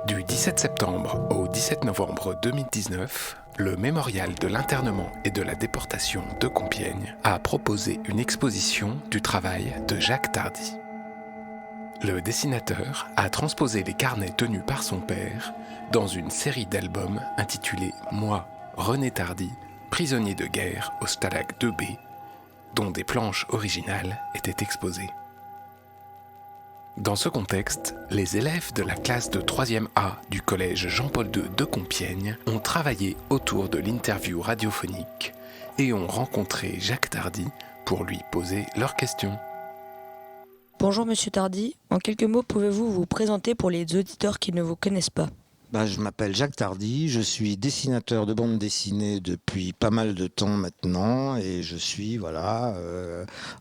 Du 17 septembre au 17 novembre 2019, le Mémorial de l'internement et de la déportation de Compiègne a proposé une exposition du travail de Jacques Tardy. Le dessinateur a transposé les carnets tenus par son père dans une série d'albums intitulée « Moi, René Tardy, prisonnier de guerre au Stalag 2B », dont des planches originales étaient exposées. Dans ce contexte, les élèves de la classe de 3e A du collège Jean-Paul II de Compiègne ont travaillé autour de l'interview radiophonique et ont rencontré Jacques Tardy pour lui poser leurs questions. Bonjour Monsieur Tardy, en quelques mots pouvez-vous vous présenter pour les auditeurs qui ne vous connaissent pas ? Je m'appelle Jacques Tardy, je suis dessinateur de bande dessinée depuis pas mal de temps maintenant et je suis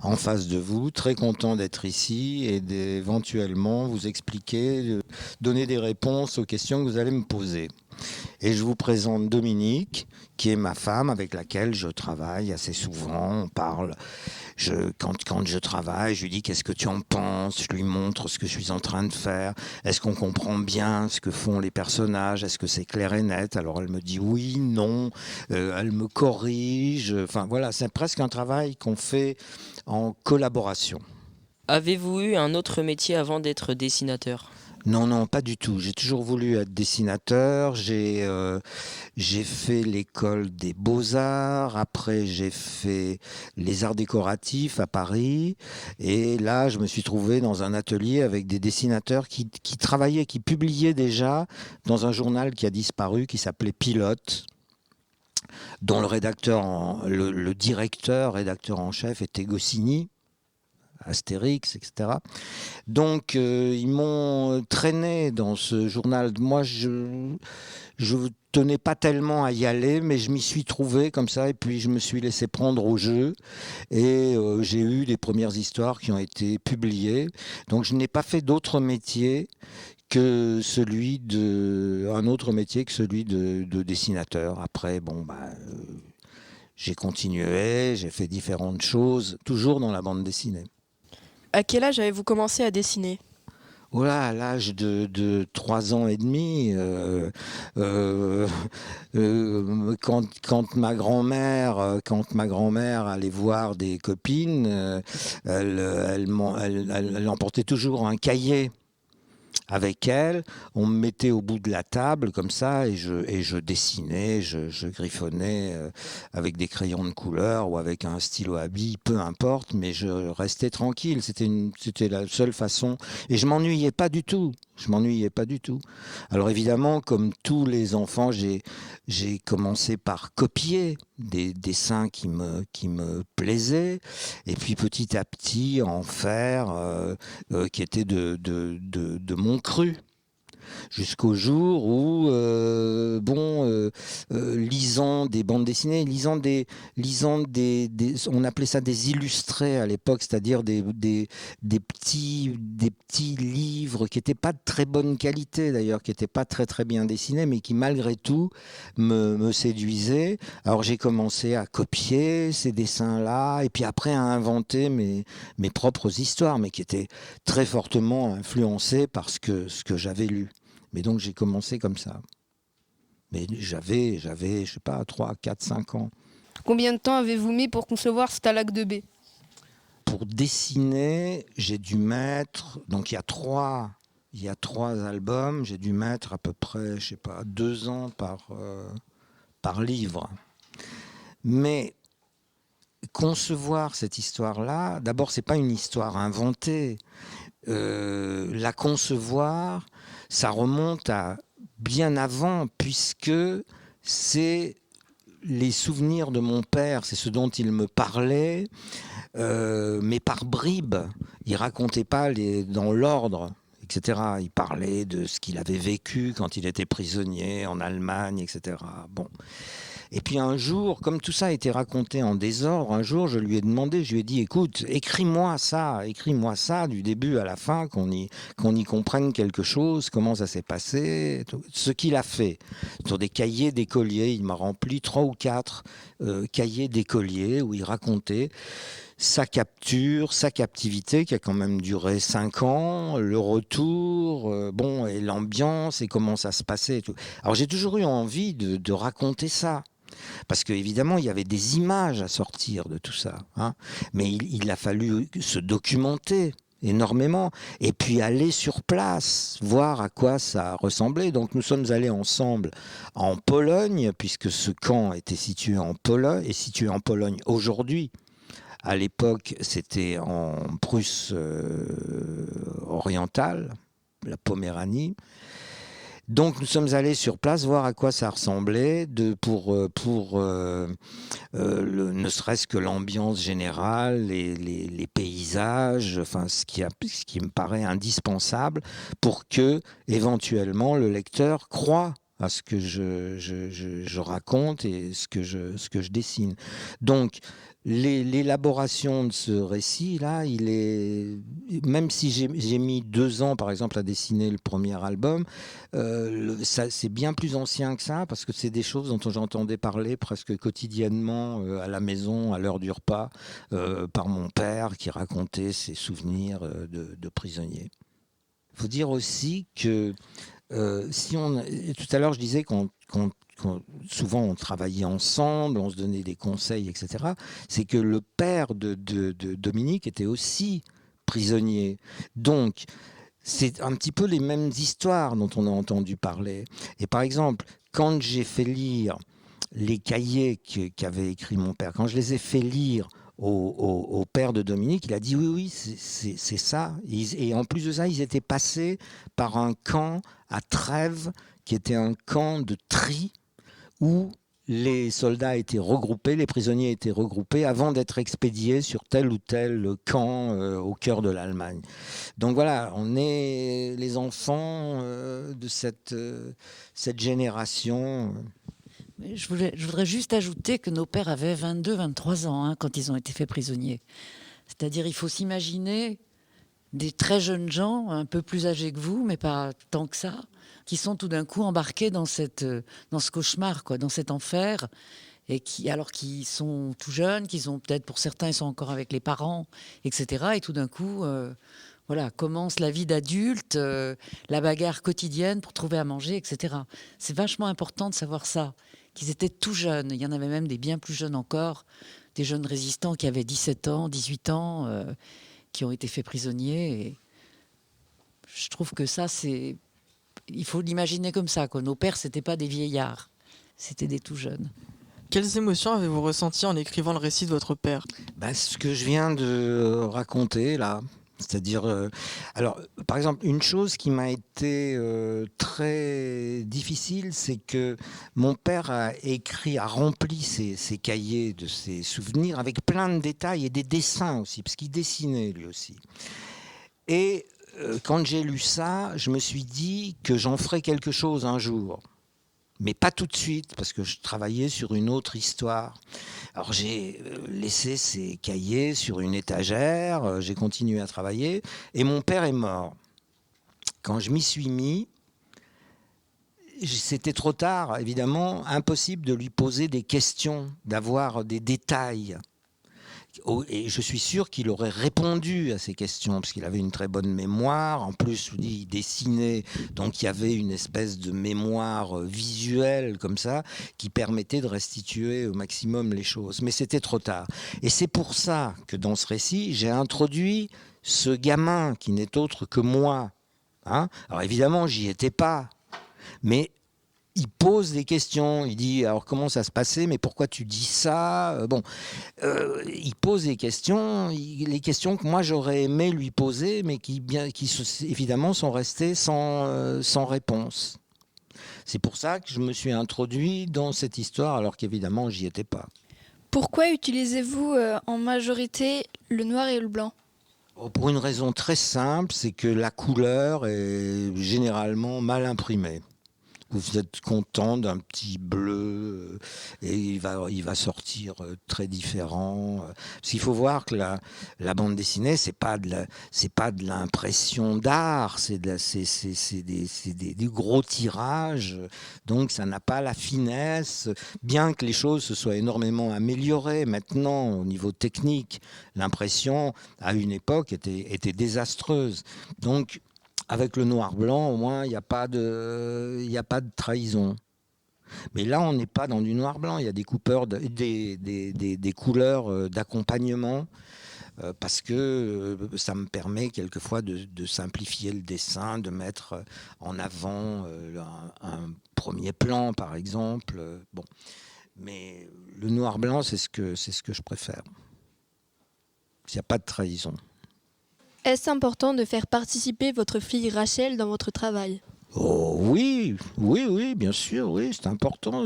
en face de vous, très content d'être ici et d'éventuellement vous expliquer, donner des réponses aux questions que vous allez me poser. Et je vous présente Dominique, qui est ma femme avec laquelle je travaille assez souvent, on parle. Quand je travaille, je lui dis qu'est-ce que tu en penses, je lui montre ce que je suis en train de faire, est-ce qu'on comprend bien ce que font les personnages, est-ce que c'est clair et net, alors elle me dit oui, non, elle me corrige, c'est presque un travail qu'on fait en collaboration. Avez-vous eu un autre métier avant d'être dessinateur ? Non, pas du tout. J'ai toujours voulu être dessinateur. J'ai fait l'école des Beaux-Arts. Après, j'ai fait les arts décoratifs à Paris. Et là, je me suis trouvé dans un atelier avec des dessinateurs qui travaillaient, qui publiaient déjà dans un journal qui a disparu, qui s'appelait Pilote, dont le directeur, rédacteur en chef était Goscinny. Astérix, etc. Donc, ils m'ont traîné dans ce journal. Moi, je tenais pas tellement à y aller, mais je m'y suis trouvé comme ça, et puis je me suis laissé prendre au jeu, et j'ai eu les premières histoires qui ont été publiées. Donc, je n'ai pas fait d'autre métier que celui de dessinateur. Après, j'ai continué, j'ai fait différentes choses, toujours dans la bande dessinée. À quel âge avez-vous commencé à dessiner ? À l'âge de 3 ans et demi, quand ma grand-mère allait voir des copines, elle emportait toujours un cahier avec elle, on me mettait au bout de la table comme ça et je dessinais, je griffonnais avec des crayons de couleur ou avec un stylo à billes, peu importe, mais je restais tranquille, c'était la seule façon et je m'ennuyais pas du tout. Alors évidemment, comme tous les enfants, j'ai commencé par copier des dessins qui me plaisaient et puis petit à petit en faire qui étaient de mon cru. Jusqu'au jour où, lisant des bandes dessinées, on appelait ça des illustrés à l'époque, c'est-à-dire des petits livres qui n'étaient pas de très bonne qualité d'ailleurs, qui n'étaient pas très très bien dessinés, mais qui malgré tout me séduisaient. Alors j'ai commencé à copier ces dessins-là, et puis après à inventer mes propres histoires, mais qui étaient très fortement influencées par ce que j'avais lu. Mais donc j'ai commencé comme ça. Mais j'avais, je sais pas, 3, 4, 5 ans. Combien de temps avez-vous mis pour concevoir Stalag 2B ? Pour dessiner, j'ai dû mettre, donc il y a trois albums, j'ai dû mettre à peu près, 2 ans par livre. Mais concevoir cette histoire-là, d'abord c'est pas une histoire inventée. La concevoir, ça remonte à bien avant, puisque c'est les souvenirs de mon père, c'est ce dont il me parlait, mais par bribes. Il racontait pas dans l'ordre, etc. Il parlait de ce qu'il avait vécu quand il était prisonnier en Allemagne, etc. Bon. Et puis un jour, comme tout ça a été raconté en désordre, un jour je lui ai dit, écoute, écris-moi ça du début à la fin, qu'on y comprenne quelque chose, comment ça s'est passé, ce qu'il a fait. Sur des cahiers d'écoliers, il m'a rempli 3 ou 4 cahiers d'écoliers où il racontait sa capture, sa captivité qui a quand même duré 5 ans, le retour, et l'ambiance et comment ça se passait et tout. Alors j'ai toujours eu envie de raconter ça. Parce qu'évidemment, il y avait des images à sortir de tout ça. Hein. Mais il a fallu se documenter énormément et puis aller sur place, voir à quoi ça ressemblait. Donc nous sommes allés ensemble en Pologne, puisque ce camp était situé en Pologne, est situé en Pologne aujourd'hui. À l'époque, c'était en Prusse orientale, la Poméranie. Donc nous sommes allés sur place voir à quoi ça ressemblait, ne serait-ce que l'ambiance générale, les paysages, enfin ce qui me paraît indispensable pour que éventuellement le lecteur croie à ce que je raconte et ce que je dessine. Donc l'élaboration de ce récit-là, même si j'ai mis 2 ans, par exemple, à dessiner le premier album, c'est bien plus ancien que ça, parce que c'est des choses dont j'entendais parler presque quotidiennement à la maison, à l'heure du repas, par mon père, qui racontait ses souvenirs de prisonnier. Il faut dire aussi que tout à l'heure, je disais souvent on travaillait ensemble, on se donnait des conseils, etc. C'est que le père de Dominique était aussi prisonnier. Donc, c'est un petit peu les mêmes histoires dont on a entendu parler. Et par exemple, quand j'ai fait lire les cahiers qu'avait écrit mon père, quand je les ai fait lire au père de Dominique, il a dit oui, c'est ça. Et en plus de ça, ils étaient passés par un camp à Trèves, qui était un camp de tri, où les soldats étaient regroupés, les prisonniers étaient regroupés avant d'être expédiés sur tel ou tel camp au cœur de l'Allemagne. Donc voilà, on est les enfants de cette génération. Je voudrais juste ajouter que nos pères avaient 22-23 ans quand ils ont été faits prisonniers. C'est-à-dire, il faut s'imaginer des très jeunes gens, un peu plus âgés que vous, mais pas tant que ça, qui sont tout d'un coup embarqués dans ce cauchemar, dans cet enfer, et alors qu'ils sont tout jeunes, qu'ils ont peut-être, pour certains, ils sont encore avec les parents, etc. Et tout d'un coup, commence la vie d'adulte, la bagarre quotidienne pour trouver à manger, etc. C'est vachement important de savoir ça, qu'ils étaient tout jeunes. Il y en avait même des bien plus jeunes encore, des jeunes résistants qui avaient 17 ans, 18 ans, qui ont été faits prisonniers. Et je trouve que ça, il faut l'imaginer comme ça. Nos pères, c'était pas des vieillards, c'était des tout jeunes. Quelles émotions avez-vous ressenties en écrivant le récit de votre père ? Ce que je viens de raconter là. C'est-à-dire, par exemple, une chose qui m'a été très difficile, c'est que mon père a rempli ses cahiers de ses souvenirs avec plein de détails et des dessins aussi, parce qu'il dessinait lui aussi. Et quand j'ai lu ça, je me suis dit que j'en ferais quelque chose un jour. Mais pas tout de suite, parce que je travaillais sur une autre histoire. Alors j'ai laissé ces cahiers sur une étagère, j'ai continué à travailler, et mon père est mort. Quand je m'y suis mis, c'était trop tard, évidemment, impossible de lui poser des questions, d'avoir des détails. Et je suis sûr qu'il aurait répondu à ces questions, parce qu'il avait une très bonne mémoire. En plus, il dessinait, donc il y avait une espèce de mémoire visuelle comme ça, qui permettait de restituer au maximum les choses. Mais c'était trop tard. Et c'est pour ça que dans ce récit, j'ai introduit ce gamin qui n'est autre que moi. Alors évidemment, j'y étais pas. Mais il pose des questions, il dit alors comment ça se passait, mais pourquoi tu dis ça, il pose des questions, les questions que moi j'aurais aimé lui poser, mais qui évidemment sont restées sans réponse. C'est pour ça que je me suis introduit dans cette histoire, alors qu'évidemment j'y étais pas. Pourquoi utilisez-vous en majorité le noir et le blanc ? Pour une raison très simple, c'est que la couleur est généralement mal imprimée. Vous êtes content d'un petit bleu et il va sortir très différent. Parce qu'il faut voir que la bande dessinée, c'est pas de l'impression d'art, c'est des gros tirages. Donc ça n'a pas la finesse. Bien que les choses se soient énormément améliorées maintenant au niveau technique, l'impression à une époque était désastreuse. Donc avec le noir-blanc, au moins, il n'y a pas de trahison. Mais là, on n'est pas dans du noir-blanc. Il y a des des couleurs d'accompagnement parce que ça me permet quelquefois de simplifier le dessin, de mettre en avant un premier plan, par exemple. Bon. Mais le noir-blanc, c'est ce que je préfère. Il n'y a pas de trahison. Est-ce important de faire participer votre fille Rachel dans votre travail? Oh, oui, bien sûr, oui, c'est important.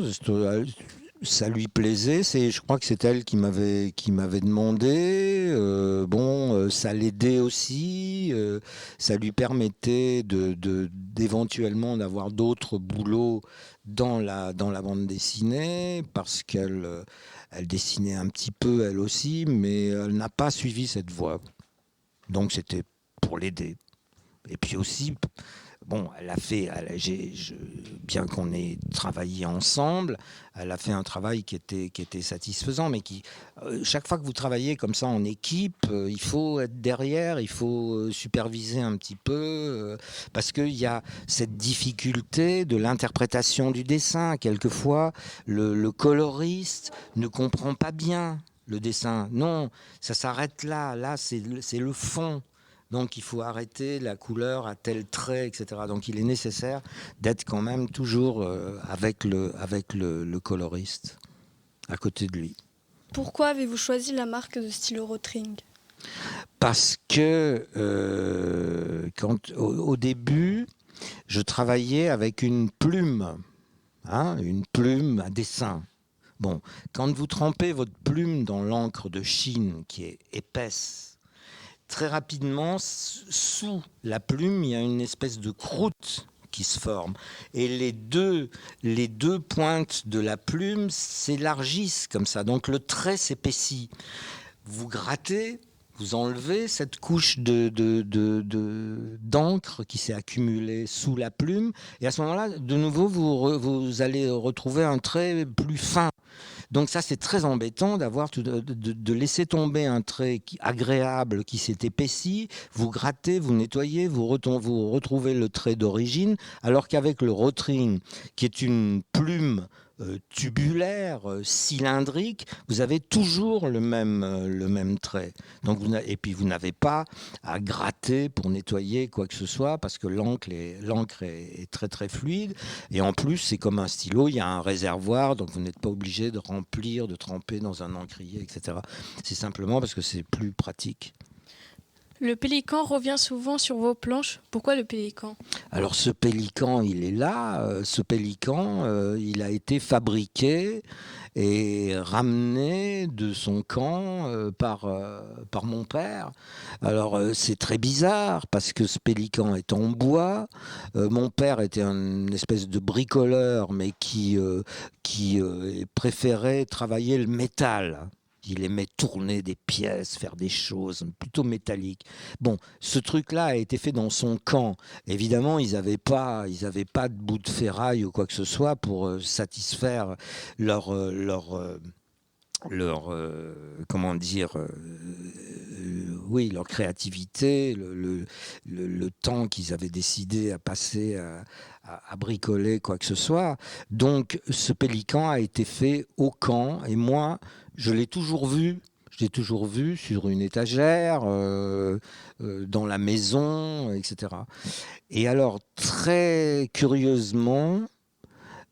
Ça lui plaisait. Je crois que c'est elle qui m'avait demandé. Ça l'aidait aussi. Ça lui permettait d'éventuellement d'avoir d'autres boulots dans la bande dessinée parce qu'elle dessinait un petit peu elle aussi, mais elle n'a pas suivi cette voie. Donc c'était pour l'aider. Et puis aussi, bien qu'on ait travaillé ensemble, elle a fait un travail qui était satisfaisant, mais chaque fois que vous travaillez comme ça en équipe, il faut être derrière, il faut superviser un petit peu, parce qu'il y a cette difficulté de l'interprétation du dessin. Quelquefois, le coloriste ne comprend pas bien le dessin. Non, ça s'arrête là. Là, c'est le fond. Donc, il faut arrêter la couleur à tel trait, etc. Donc, il est nécessaire d'être quand même toujours avec le coloriste à côté de lui. Pourquoi avez-vous choisi la marque de stylo Rotring? Parce que au début, je travaillais avec une plume à dessin. Bon, quand vous trempez votre plume dans l'encre de Chine qui est épaisse, très rapidement, sous la plume, il y a une espèce de croûte qui se forme. Et les deux pointes de la plume s'élargissent comme ça. Donc le trait s'épaissit. Vous grattez, vous enlevez cette couche d'encre qui s'est accumulée sous la plume. Et à ce moment-là, de nouveau, vous allez retrouver un trait plus fin. Donc ça, c'est très embêtant de laisser tomber un trait agréable qui s'est épaissi. Vous grattez, vous nettoyez, vous retrouvez le trait d'origine, alors qu'avec le Rotring, qui est une plume tubulaire, cylindrique, vous avez toujours le même trait. Donc et puis vous n'avez pas à gratter pour nettoyer quoi que ce soit, parce que l'encre est très très fluide. Et en plus, c'est comme un stylo, il y a un réservoir, donc vous n'êtes pas obligé de remplir, de tremper dans un encrier, etc. C'est simplement parce que c'est plus pratique. Le pélican revient souvent sur vos planches. Pourquoi le pélican? Alors ce pélican, il est là. Ce pélican, il a été fabriqué et ramené de son camp par mon père. Alors c'est très bizarre parce que ce pélican est en bois. Mon père était une espèce de bricoleur, mais qui préférait travailler le métal. Il aimait tourner des pièces, faire des choses plutôt métalliques. Bon, ce truc-là a été fait dans son camp. Évidemment, ils n'avaient pas de bout de ferraille ou quoi que ce soit pour satisfaire leur créativité, le temps qu'ils avaient décidé à passer à bricoler quoi que ce soit. Donc, ce pélican a été fait au camp et moi, je l'ai toujours vu sur une étagère, dans la maison, etc. Et alors, très curieusement,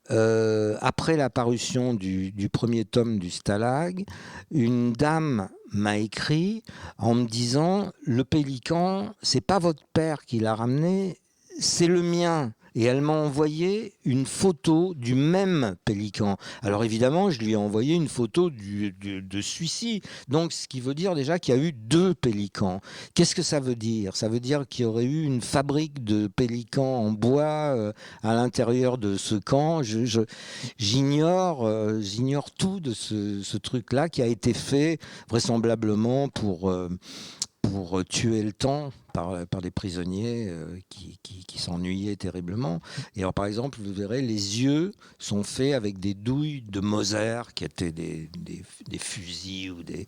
après la parution du premier tome du Stalag, une dame m'a écrit en me disant « Le pélican, c'est pas votre père qui l'a ramené, c'est le mien ». et elle m'a envoyé une photo du même pélican. Alors évidemment, je lui ai envoyé une photo de celui-ci. Donc, ce qui veut dire déjà qu'il y a eu 2 pélicans. Qu'est-ce que ça veut dire? Ça veut dire qu'il y aurait eu une fabrique de pélicans en bois à l'intérieur de ce camp. J'ignore tout de ce truc-là qui a été fait vraisemblablement pour tuer le temps par des prisonniers qui s'ennuyaient terriblement. Et alors, par exemple, vous verrez, les yeux sont faits avec des douilles de Mauser, qui étaient des fusils ou des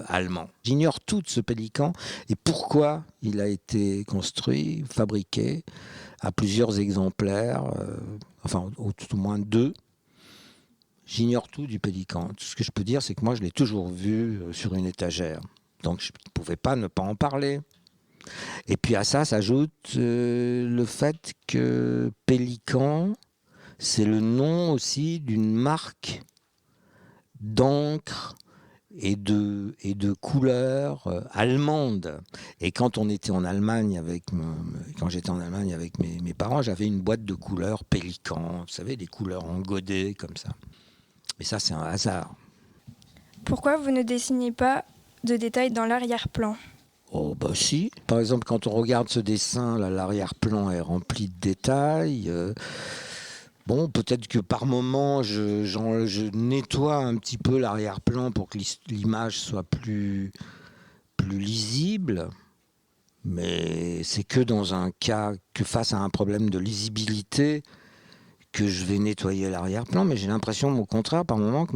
allemands. J'ignore tout de ce pélican et pourquoi il a été construit, fabriqué à plusieurs exemplaires, enfin tout au moins 2. J'ignore tout du pélican. Tout ce que je peux dire, c'est que moi, je l'ai toujours vu sur une étagère. Donc, je ne pouvais pas ne pas en parler. Et puis à ça s'ajoute le fait que Pélican, c'est le nom aussi d'une marque d'encre et de couleurs allemandes. Et quand on était en Allemagne quand j'étais en Allemagne avec mes parents, j'avais une boîte de couleurs Pélican, vous savez, des couleurs en godet comme ça. Mais ça, c'est un hasard. Pourquoi vous ne dessinez pas de détails dans l'arrière-plan? Oh bah si. Par exemple, quand on regarde ce dessin, là, l'arrière-plan est rempli de détails. Bon, peut-être que par moment, je nettoie un petit peu l'arrière-plan pour que l'image soit plus lisible. Mais c'est que dans un cas, que face à un problème de lisibilité, que je vais nettoyer l'arrière-plan. Mais j'ai l'impression, au contraire, par moment, que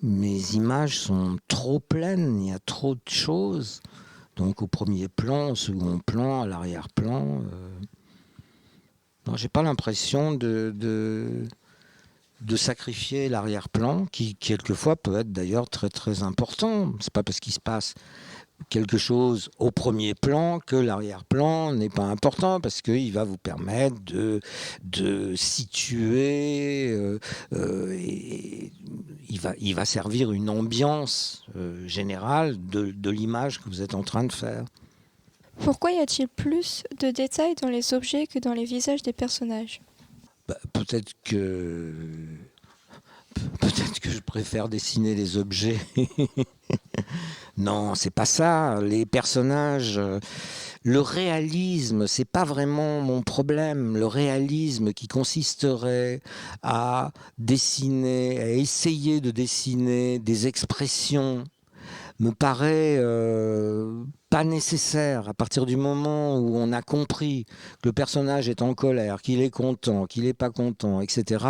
mes images sont trop pleines, il y a trop de choses. Donc au premier plan, au second plan, à l'arrière-plan, non, j'ai pas l'impression de sacrifier l'arrière-plan, qui quelquefois peut être d'ailleurs très très important. C'est pas parce qu'il se passe quelque chose au premier plan que l'arrière-plan n'est pas important, parce qu'il va vous permettre de situer et il va servir une ambiance générale de l'image que vous êtes en train de faire. Pourquoi y a-t-il plus de détails dans les objets que dans les visages des personnages? Peut-être que je préfère dessiner les objets. Non, c'est pas ça. Les personnages, le réalisme, c'est pas vraiment mon problème. Le réalisme qui consisterait à dessiner, à essayer de dessiner des expressions, me paraît pas nécessaire. À partir du moment où on a compris que le personnage est en colère, qu'il est content, qu'il n'est pas content, etc.,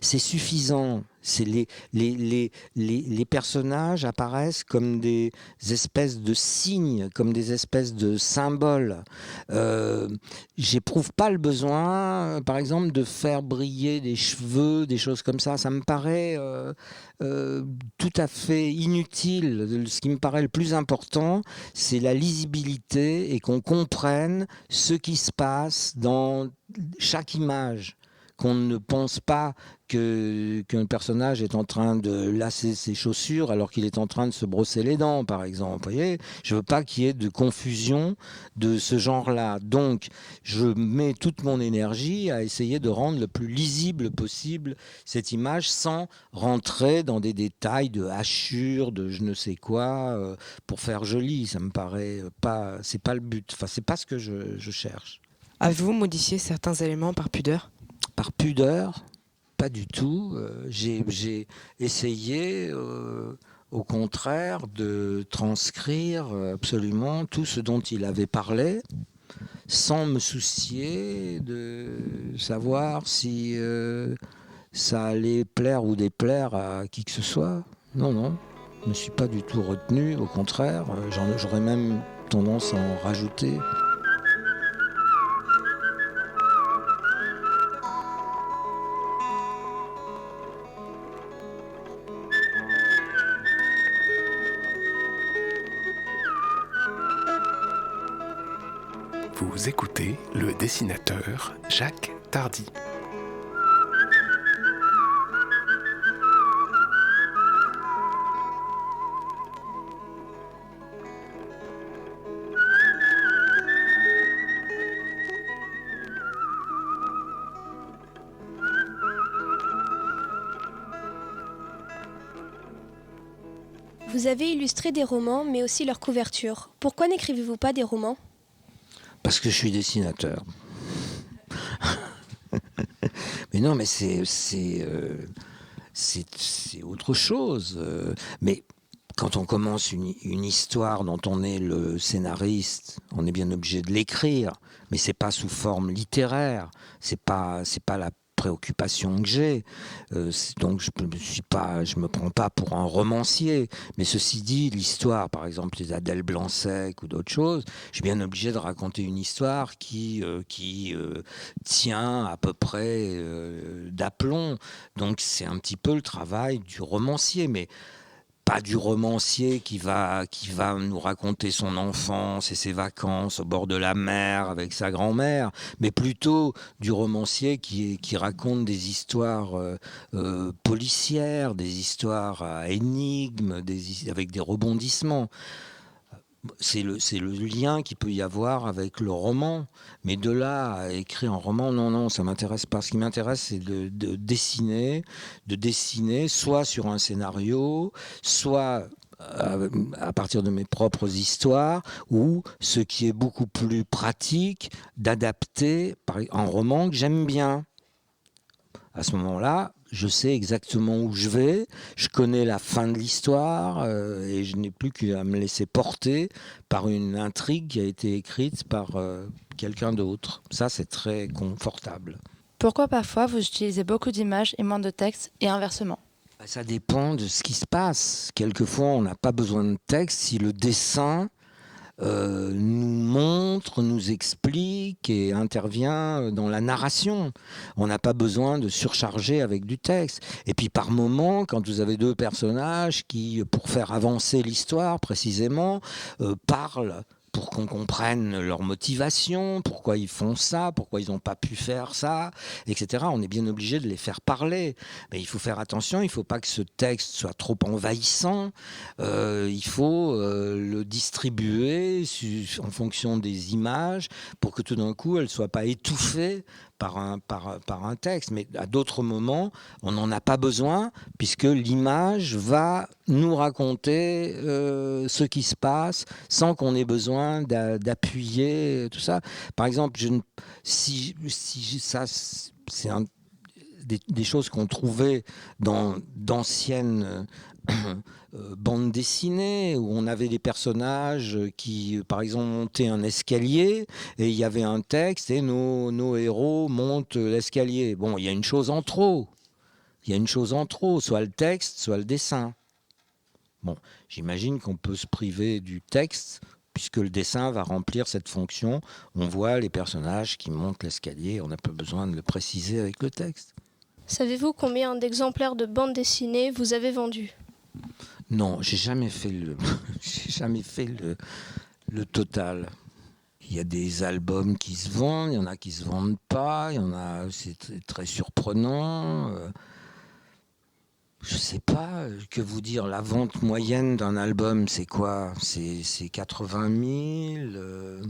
c'est suffisant. C'est les personnages apparaissent comme des espèces de signes, comme des espèces de symboles. J'éprouve pas le besoin, par exemple, de faire briller des cheveux, des choses comme ça. Ça me paraît tout à fait inutile. Ce qui me paraît le plus important, c'est la lisibilité et qu'on comprenne ce qui se passe dans chaque image. Qu'on ne pense pas qu'un personnage est en train de lasser ses chaussures alors qu'il est en train de se brosser les dents, par exemple. Vous voyez, je veux pas qu'il y ait de confusion de ce genre-là. Donc, je mets toute mon énergie à essayer de rendre le plus lisible possible cette image sans rentrer dans des détails de hachures, de je ne sais quoi, pour faire joli. Ça me paraît pas, c'est pas le but. Enfin, c'est pas ce que je cherche. Avez-vous modifié certains éléments par pudeur ? Par pudeur, pas du tout. J'ai essayé, au contraire, de transcrire absolument tout ce dont il avait parlé, sans me soucier de savoir si ça allait plaire ou déplaire à qui que ce soit. Non, non, je ne me suis pas du tout retenu. Au contraire, j'aurais même tendance à en rajouter. Vous écoutez le dessinateur Jacques Tardy. Vous avez illustré des romans, mais aussi leur couverture. Pourquoi n'écrivez-vous pas des romans ? Parce que je suis dessinateur. Mais non, mais c'est autre chose. Mais quand on commence une histoire dont on est le scénariste, on est bien obligé de l'écrire, mais c'est pas sous forme littéraire. C'est pas la préoccupation que j'ai. Donc je me prends pas pour un romancier. Mais ceci dit, l'histoire, par exemple les Adèle Blanc-Sec ou d'autres choses, je suis bien obligé de raconter une histoire qui tient à peu près d'aplomb. Donc c'est un petit peu le travail du romancier, mais pas du romancier qui va nous raconter son enfance et ses vacances au bord de la mer avec sa grand-mère, mais plutôt du romancier qui raconte des histoires policières, des histoires à énigmes, avec des rebondissements. C'est le lien qu'il peut y avoir avec le roman. Mais de là à écrire un roman, non, ça m'intéresse pas. Ce qui m'intéresse, c'est de dessiner soit sur un scénario, soit à partir de mes propres histoires, ou ce qui est beaucoup plus pratique, d'adapter un roman que j'aime bien. À ce moment-là, je sais exactement où je vais, je connais la fin de l'histoire et je n'ai plus qu'à me laisser porter par une intrigue qui a été écrite par quelqu'un d'autre. Ça, c'est très confortable. Pourquoi parfois vous utilisez beaucoup d'images et moins de texte et inversement ? Ça dépend de ce qui se passe. Quelquefois, on n'a pas besoin de texte si le dessin nous montre, nous explique et intervient dans la narration. On n'a pas besoin de surcharger avec du texte. Et puis par moment, quand vous avez deux personnages qui, pour faire avancer l'histoire précisément, parlent pour qu'on comprenne leur motivation, pourquoi ils font ça, pourquoi ils n'ont pas pu faire ça, etc. On est bien obligé de les faire parler. Mais il faut faire attention, il ne faut pas que ce texte soit trop envahissant. Il faut le distribuer en fonction des images pour que tout d'un coup, elle ne soit pas étouffée par un texte. Mais à d'autres moments, on n'en a pas besoin puisque l'image va nous raconter ce qui se passe sans qu'on ait besoin d'appuyer tout ça. Par exemple, si ça, c'est des choses qu'on trouvait dans d'anciennes bandes dessinées où on avait des personnages qui, par exemple, montaient un escalier et il y avait un texte et nos héros montent l'escalier. Bon, il y a une chose en trop. Soit le texte, soit le dessin. Bon, j'imagine qu'on peut se priver du texte puisque le dessin va remplir cette fonction. On voit les personnages qui montent l'escalier, on n'a pas besoin de le préciser avec le texte. Savez-vous combien d'exemplaires de bandes dessinées vous avez vendus ? Non, j'ai jamais fait le total. Il y a des albums qui se vendent, il y en a qui se vendent pas, il y en a, c'est très surprenant. Je sais pas, que vous dire, la vente moyenne d'un album, c'est quoi ? C'est 80 000,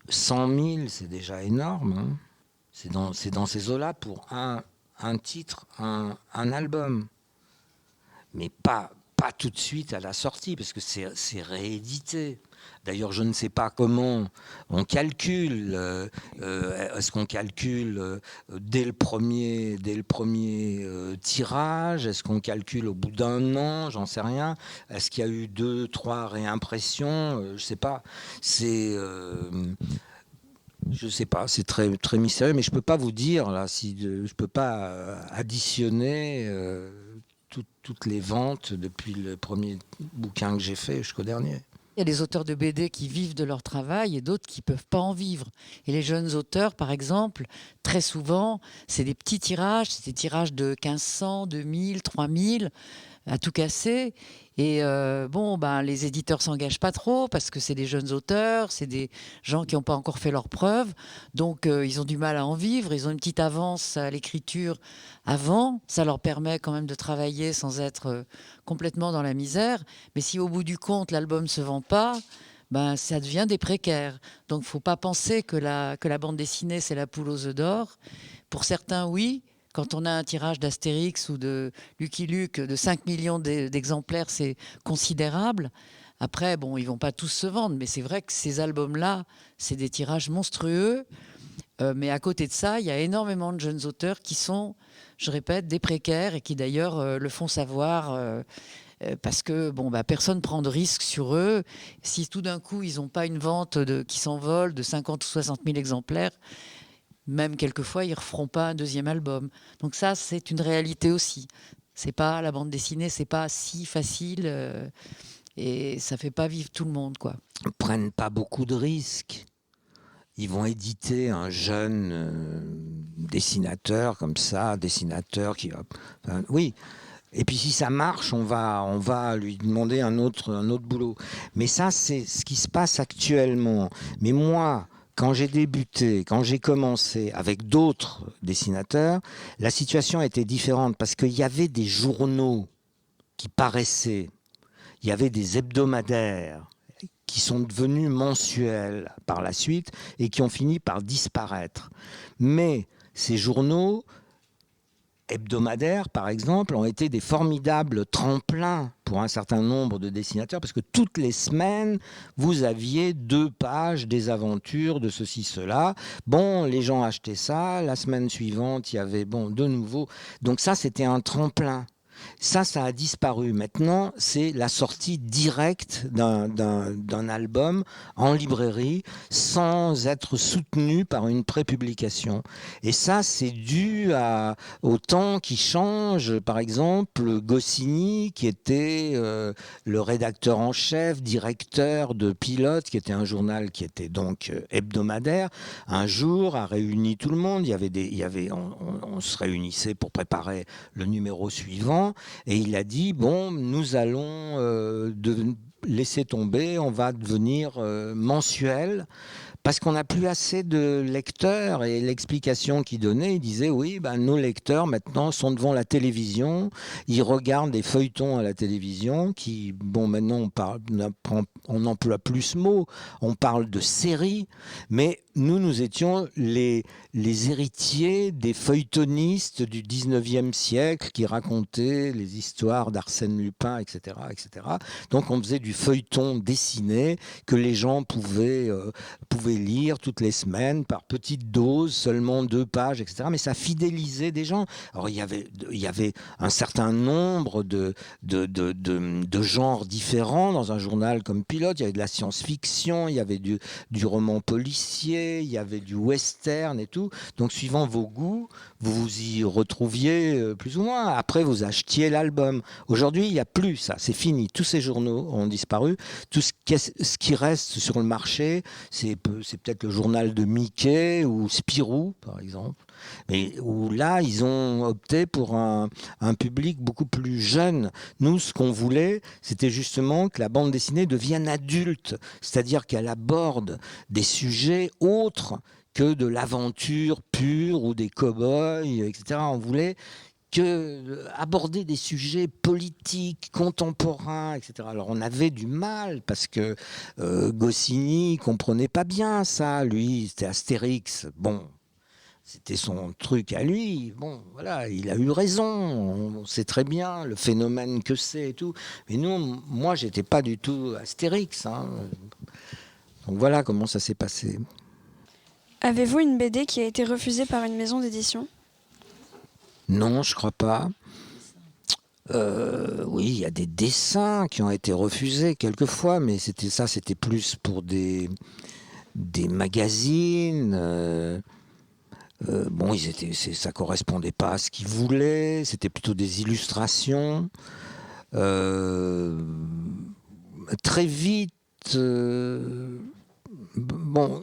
100 000, c'est déjà énorme. Hein. C'est dans ces eaux-là pour un titre, un album. Mais pas tout de suite à la sortie, parce que c'est réédité. D'ailleurs, je ne sais pas comment on calcule. Est-ce qu'on calcule dès le premier tirage ? Est-ce qu'on calcule au bout d'un an ? J'en sais rien. Est-ce qu'il y a eu 2, 3 réimpressions ? Je ne sais pas. Je sais pas, c'est très, très mystérieux, mais je peux pas vous dire là, je peux pas additionner toutes les ventes depuis le premier bouquin que j'ai fait jusqu'au dernier. Il y a des auteurs de BD qui vivent de leur travail et d'autres qui ne peuvent pas en vivre. Et les jeunes auteurs, par exemple, très souvent, c'est des petits tirages, c'est des tirages de 1500, 2000, 3000, à tout casser. Et les éditeurs ne s'engagent pas trop parce que c'est des jeunes auteurs, c'est des gens qui n'ont pas encore fait leurs preuves. Donc, ils ont du mal à en vivre. Ils ont une petite avance à l'écriture avant. Ça leur permet quand même de travailler sans être complètement dans la misère. Mais si au bout du compte, l'album ne se vend pas, ça devient des précaires. Donc, il ne faut pas penser que la bande dessinée, c'est la poule aux œufs d'or. Pour certains, oui. Quand on a un tirage d'Astérix ou de Lucky Luke de 5 millions d'exemplaires, c'est considérable. Après, bon, ils vont pas tous se vendre, mais c'est vrai que ces albums-là, c'est des tirages monstrueux. Mais à côté de ça, il y a énormément de jeunes auteurs qui sont, je répète, des précaires et qui d'ailleurs le font savoir parce que personne ne prend de risque sur eux. Si tout d'un coup, ils n'ont pas une vente qui s'envole de 50 ou 60 000 exemplaires, même quelquefois, ils ne referont pas un deuxième album. Donc ça, c'est une réalité aussi. C'est pas la bande dessinée, c'est pas si facile et ça fait pas vivre tout le monde, quoi. Ils prennent pas beaucoup de risques. Ils vont éditer un jeune dessinateur comme ça, dessinateur qui va... Enfin, oui. Et puis si ça marche, on va lui demander un autre boulot. Mais ça, c'est ce qui se passe actuellement. Mais moi, quand j'ai débuté, quand j'ai commencé avec d'autres dessinateurs, la situation était différente parce qu'il y avait des journaux qui paraissaient, il y avait des hebdomadaires qui sont devenus mensuels par la suite et qui ont fini par disparaître. Mais ces journaux hebdomadaires, par exemple, ont été des formidables tremplins pour un certain nombre de dessinateurs, parce que toutes les semaines, vous aviez 2 pages des aventures de ceci, cela. Bon, les gens achetaient ça. La semaine suivante, il y avait, de nouveau. Donc ça, c'était un tremplin. Ça a disparu. Maintenant, c'est la sortie directe d'un album en librairie sans être soutenu par une prépublication. Et ça, c'est dû au temps qui change. Par exemple, Goscinny, qui était le rédacteur en chef, directeur de Pilote, qui était un journal qui était donc hebdomadaire, un jour a réuni tout le monde. On se réunissait pour préparer le numéro suivant. Et il a dit, nous allons laisser tomber, on va devenir mensuel, parce qu'on n'a plus assez de lecteurs. Et l'explication qu'il donnait, il disait, oui, nos lecteurs maintenant sont devant la télévision, ils regardent des feuilletons à la télévision, qui, maintenant on n'emploie plus ce mot, on parle de séries, mais nous étions les héritiers des feuilletonistes du 19e siècle qui racontaient les histoires d'Arsène Lupin, etc., etc. Donc on faisait du feuilleton dessiné que les gens pouvaient lire toutes les semaines par petites doses, seulement 2 pages, etc. Mais ça fidélisait des gens. Alors il y avait un certain nombre de genres différents dans un journal comme Pilote. Il y avait de la science-fiction, il y avait du roman policier, il y avait du western et tout. Donc, suivant vos goûts, vous vous y retrouviez plus ou moins. Après, vous achetiez l'album. Aujourd'hui, il n'y a plus ça. C'est fini. Tous ces journaux ont disparu. Tout ce qui reste sur le marché, c'est peut-être le journal de Mickey ou Spirou, par exemple. Mais où là, ils ont opté pour un public beaucoup plus jeune. Nous, ce qu'on voulait, c'était justement que la bande dessinée devienne adulte. C'est-à-dire qu'elle aborde des sujets autres que de l'aventure pure ou des cow-boys, etc. On voulait aborder des sujets politiques, contemporains, etc. Alors on avait du mal parce que Goscinny comprenait pas bien ça. Lui, c'était Astérix. C'était son truc à lui. Voilà, il a eu raison. On sait très bien le phénomène que c'est et tout. Mais moi, j'étais pas du tout Astérix. Donc voilà comment ça s'est passé. Avez-vous une BD qui a été refusée par une maison d'édition ? Non, je crois pas. Oui, il y a des dessins qui ont été refusés quelquefois, mais c'était plus pour des magazines. Ça correspondait pas à ce qu'ils voulaient. C'était plutôt des illustrations. Très vite.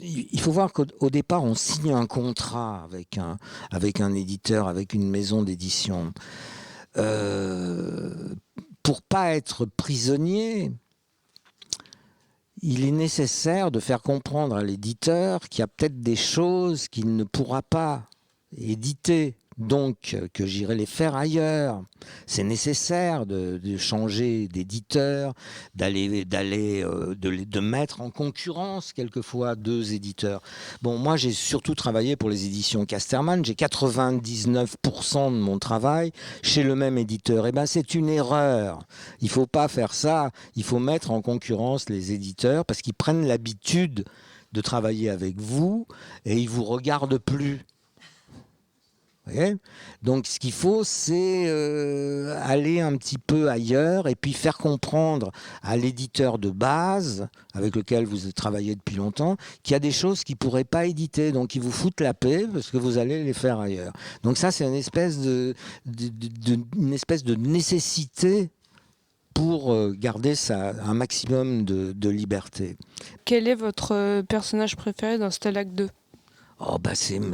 Il faut voir qu'au départ, on signe un contrat avec un éditeur, avec une maison d'édition. Pour pas être prisonnier, il est nécessaire de faire comprendre à l'éditeur qu'il y a peut-être des choses qu'il ne pourra pas éditer donc que j'irai les faire ailleurs. C'est nécessaire de changer d'éditeur, de mettre en concurrence quelquefois 2 éditeurs. Bon, moi j'ai surtout travaillé pour les éditions Casterman. J'ai 99% de mon travail chez le même éditeur. Eh ben c'est une erreur. Il faut pas faire ça. Il faut mettre en concurrence les éditeurs parce qu'ils prennent l'habitude de travailler avec vous et ils vous regardent plus. Donc ce qu'il faut, c'est aller un petit peu ailleurs et puis faire comprendre à l'éditeur de base avec lequel vous travaillez depuis longtemps qu'il y a des choses qu'il ne pourrait pas éditer. Donc ils vous foutent la paix parce que vous allez les faire ailleurs. Donc ça, c'est une espèce de nécessité pour garder un maximum de liberté. Quel est votre personnage préféré dans Stalag 2 ? Oh bah c'est mon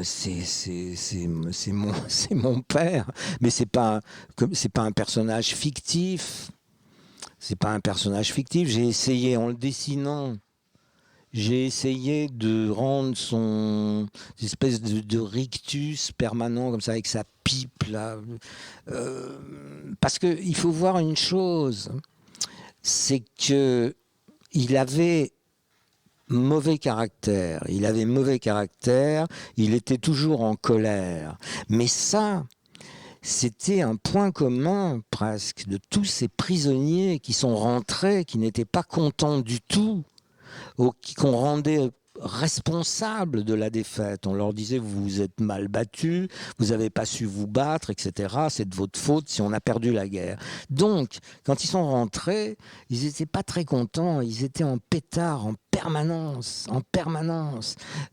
père, mais c'est pas un personnage fictif. C'est pas un personnage fictif. J'ai essayé en le dessinant. J'ai essayé de rendre son espèce de rictus permanent comme ça avec sa pipe là, parce que il faut voir une chose, c'est que il avait mauvais caractère, il était toujours en colère. Mais ça, c'était un point commun presque de tous ces prisonniers qui sont rentrés, qui n'étaient pas contents du tout, qu'on rendait responsables de la défaite. On leur disait, vous vous êtes mal battus, vous n'avez pas su vous battre, etc. C'est de votre faute si on a perdu la guerre. Donc, quand ils sont rentrés, ils n'étaient pas très contents, ils étaient en pétard, en permanence.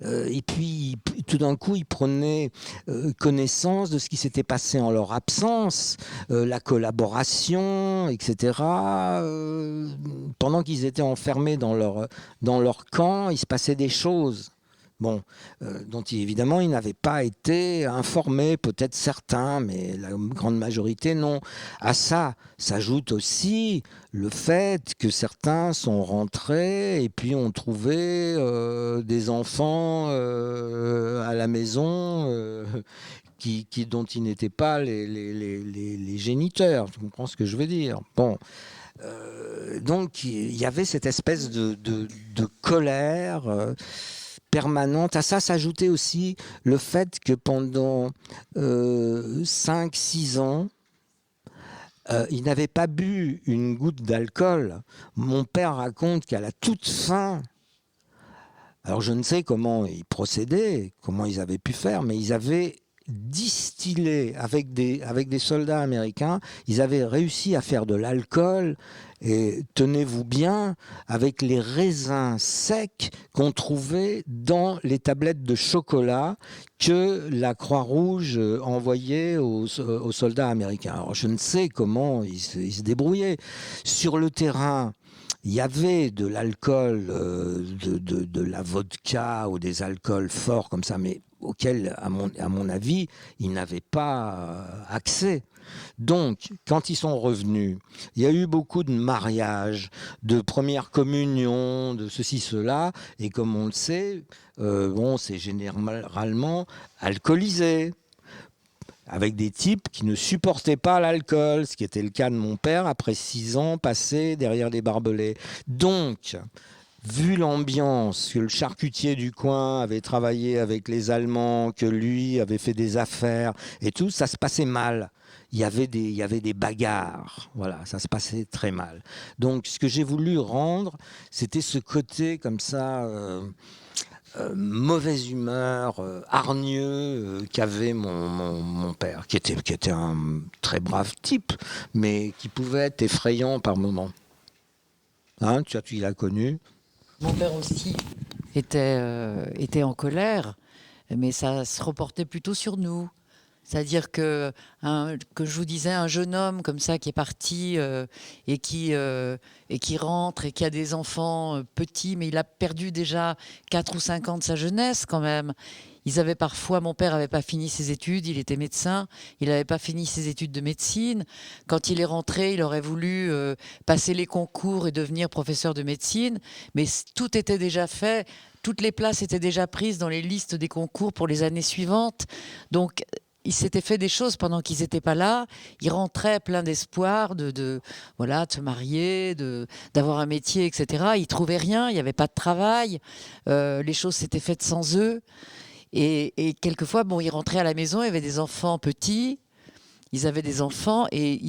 Et puis, tout d'un coup, ils prenaient connaissance de ce qui s'était passé en leur absence, la collaboration, etc. Pendant qu'ils étaient enfermés dans leur camp, il se passait des choses. Bon, dont évidemment ils n'avaient pas été informés, peut-être certains, mais la grande majorité non. À ça s'ajoute aussi le fait que certains sont rentrés et puis ont trouvé des enfants à la maison dont ils n'étaient pas les géniteurs. Tu comprends ce que je veux dire? Bon. Donc il y avait cette espèce de colère permanente. À ça s'ajoutait aussi le fait que pendant 5-6 ans, il n'avait pas bu une goutte d'alcool. Mon père raconte qu'à la toute fin, alors je ne sais comment ils procédaient, comment ils avaient pu faire, mais ils avaient distillé avec des soldats américains, ils avaient réussi à faire de l'alcool, et tenez-vous bien, avec les raisins secs qu'on trouvait dans les tablettes de chocolat que la Croix-Rouge envoyait aux soldats américains. Alors je ne sais comment ils se débrouillaient. Sur le terrain, il y avait de l'alcool, de la vodka ou des alcools forts comme ça, mais auxquels, à mon avis, ils n'avaient pas accès. Donc, quand ils sont revenus, il y a eu beaucoup de mariages, de première communion, de ceci, cela, et comme on le sait, c'est généralement alcoolisé, avec des types qui ne supportaient pas l'alcool, ce qui était le cas de mon père après 6 ans passés derrière des barbelés. Donc, vu l'ambiance, que le charcutier du coin avait travaillé avec les Allemands, que lui avait fait des affaires et tout, ça se passait mal. Il y avait des bagarres, voilà, ça se passait très mal. Donc, ce que j'ai voulu rendre, c'était ce côté comme ça, mauvaise humeur, hargneux, qu'avait mon père, qui était un très brave type, mais qui pouvait être effrayant par moments. Hein, tu l'as connu. Mon père aussi était en colère, mais ça se reportait plutôt sur nous. C'est-à-dire que je vous disais, un jeune homme comme ça qui est parti et qui rentre et qui a des enfants petits, mais il a perdu déjà 4 ou 5 ans de sa jeunesse quand même. Mon père n'avait pas fini ses études, il était médecin, il n'avait pas fini ses études de médecine. Quand il est rentré, il aurait voulu passer les concours et devenir professeur de médecine, mais tout était déjà fait, toutes les places étaient déjà prises dans les listes des concours pour les années suivantes. Donc, il s'était fait des choses pendant qu'ils n'étaient pas là. Ils rentraient plein d'espoir de se marier, d'avoir un métier, etc. Ils trouvaient rien, il n'y avait pas de travail. Les choses s'étaient faites sans eux. Et quelquefois, ils rentraient à la maison, il y avait des enfants petits. Ils avaient des enfants et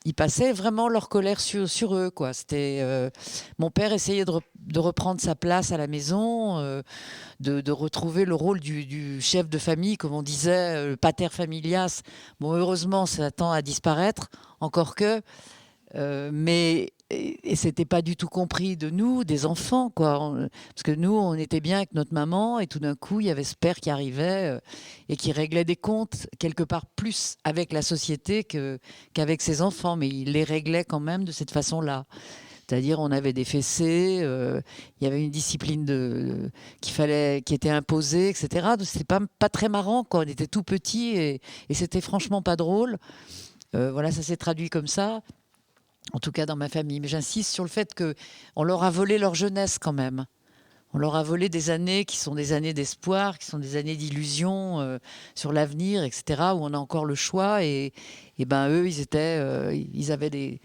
ils passaient vraiment leur colère sur eux, quoi. Mon père essayait de reprendre sa place à la maison, de retrouver le rôle du chef de famille, comme on disait, le pater familias. Heureusement, ça tend à disparaître, encore que. Et c'était pas du tout compris de nous, des enfants, quoi. Parce que nous, on était bien avec notre maman, et tout d'un coup, il y avait ce père qui arrivait et qui réglait des comptes quelque part plus avec la société qu'avec ses enfants, mais il les réglait quand même de cette façon-là. C'est-à-dire, on avait des fessées, il y avait une discipline qui était imposée, etc. Donc, c'était pas très marrant, quoi. On était tout petits et c'était franchement pas drôle. Voilà, ça s'est traduit comme ça. En tout cas dans ma famille. Mais j'insiste sur le fait qu'on leur a volé leur jeunesse quand même. On leur a volé des années qui sont des années d'espoir, qui sont des années d'illusion sur l'avenir, etc., où on a encore le choix. Et eux, ils avaient des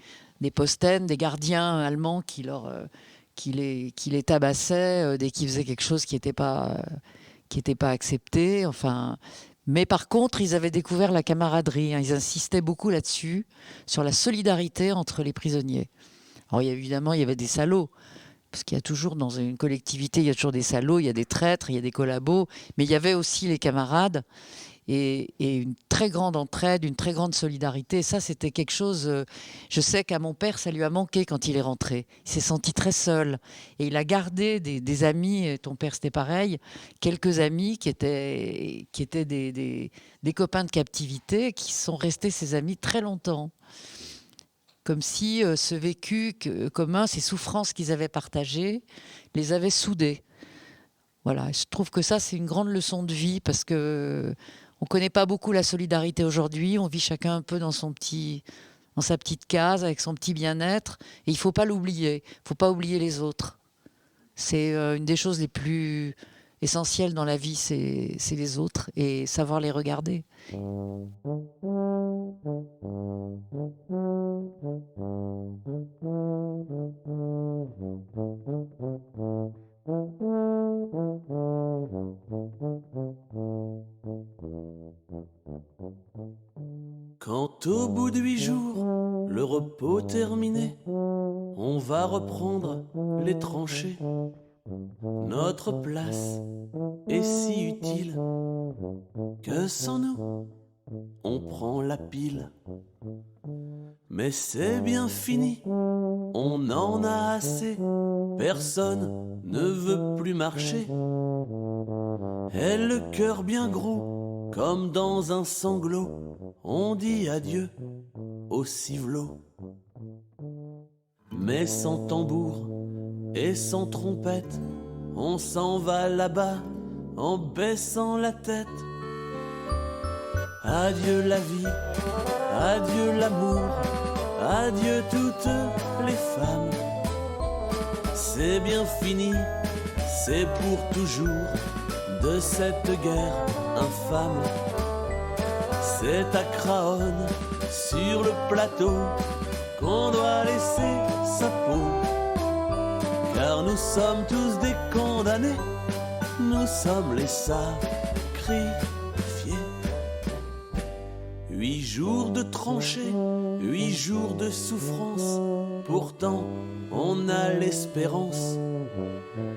posten, des gardiens allemands qui les tabassaient dès qu'ils faisaient quelque chose qui n'était pas accepté. Enfin... Mais par contre, ils avaient découvert la camaraderie. Ils insistaient beaucoup là-dessus, sur la solidarité entre les prisonniers. Alors évidemment, il y avait des salauds, parce qu'il y a toujours, dans une collectivité, il y a toujours des salauds, il y a des traîtres, il y a des collabos, mais il y avait aussi les camarades, et une très grande entraide, une très grande solidarité. Et ça, c'était quelque chose... je sais qu'à mon père, ça lui a manqué quand il est rentré. Il s'est senti très seul. Et il a gardé des amis, et ton père, c'était pareil, quelques amis qui étaient des copains de captivité, qui sont restés ses amis très longtemps. Comme si ce vécu commun, ces souffrances qu'ils avaient partagées, les avaient soudés. Voilà, je trouve que ça, c'est une grande leçon de vie, parce que... On ne connaît pas beaucoup la solidarité aujourd'hui. On vit chacun un peu dans sa petite case, avec son petit bien-être. Et il ne faut pas l'oublier. Il ne faut pas oublier les autres. C'est une des choses les plus essentielles dans la vie, c'est les autres. Et savoir les regarder. Quand au bout de 8 jours, le repos terminé, on va reprendre les tranchées. Notre place est si utile que sans nous, on prend la pile. Mais c'est bien fini, on en a assez, personne ne veut plus marcher. Et le cœur bien gros, comme dans un sanglot, on dit adieu au civelot. Mais sans tambour et sans trompette, on s'en va là-bas en baissant la tête. Adieu la vie, adieu l'amour, adieu toutes les femmes. C'est bien fini, c'est pour toujours de cette guerre infâme. C'est à Craonne, sur le plateau, qu'on doit laisser sa peau. Car nous sommes tous des condamnés, nous sommes les sacrifiés. 8 jours de tranchées, 8 jours de souffrance. Pourtant, on a l'espérance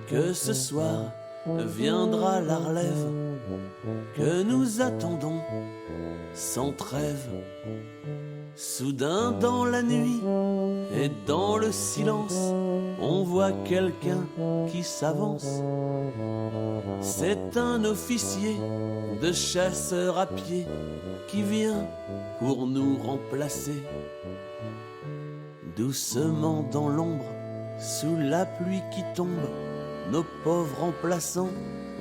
que ce soir viendra la relève que nous attendons sans trêve. Soudain dans la nuit et dans le silence, on voit quelqu'un qui s'avance. C'est un officier de chasseurs à pied qui vient pour nous remplacer. Doucement dans l'ombre, sous la pluie qui tombe, nos pauvres remplaçants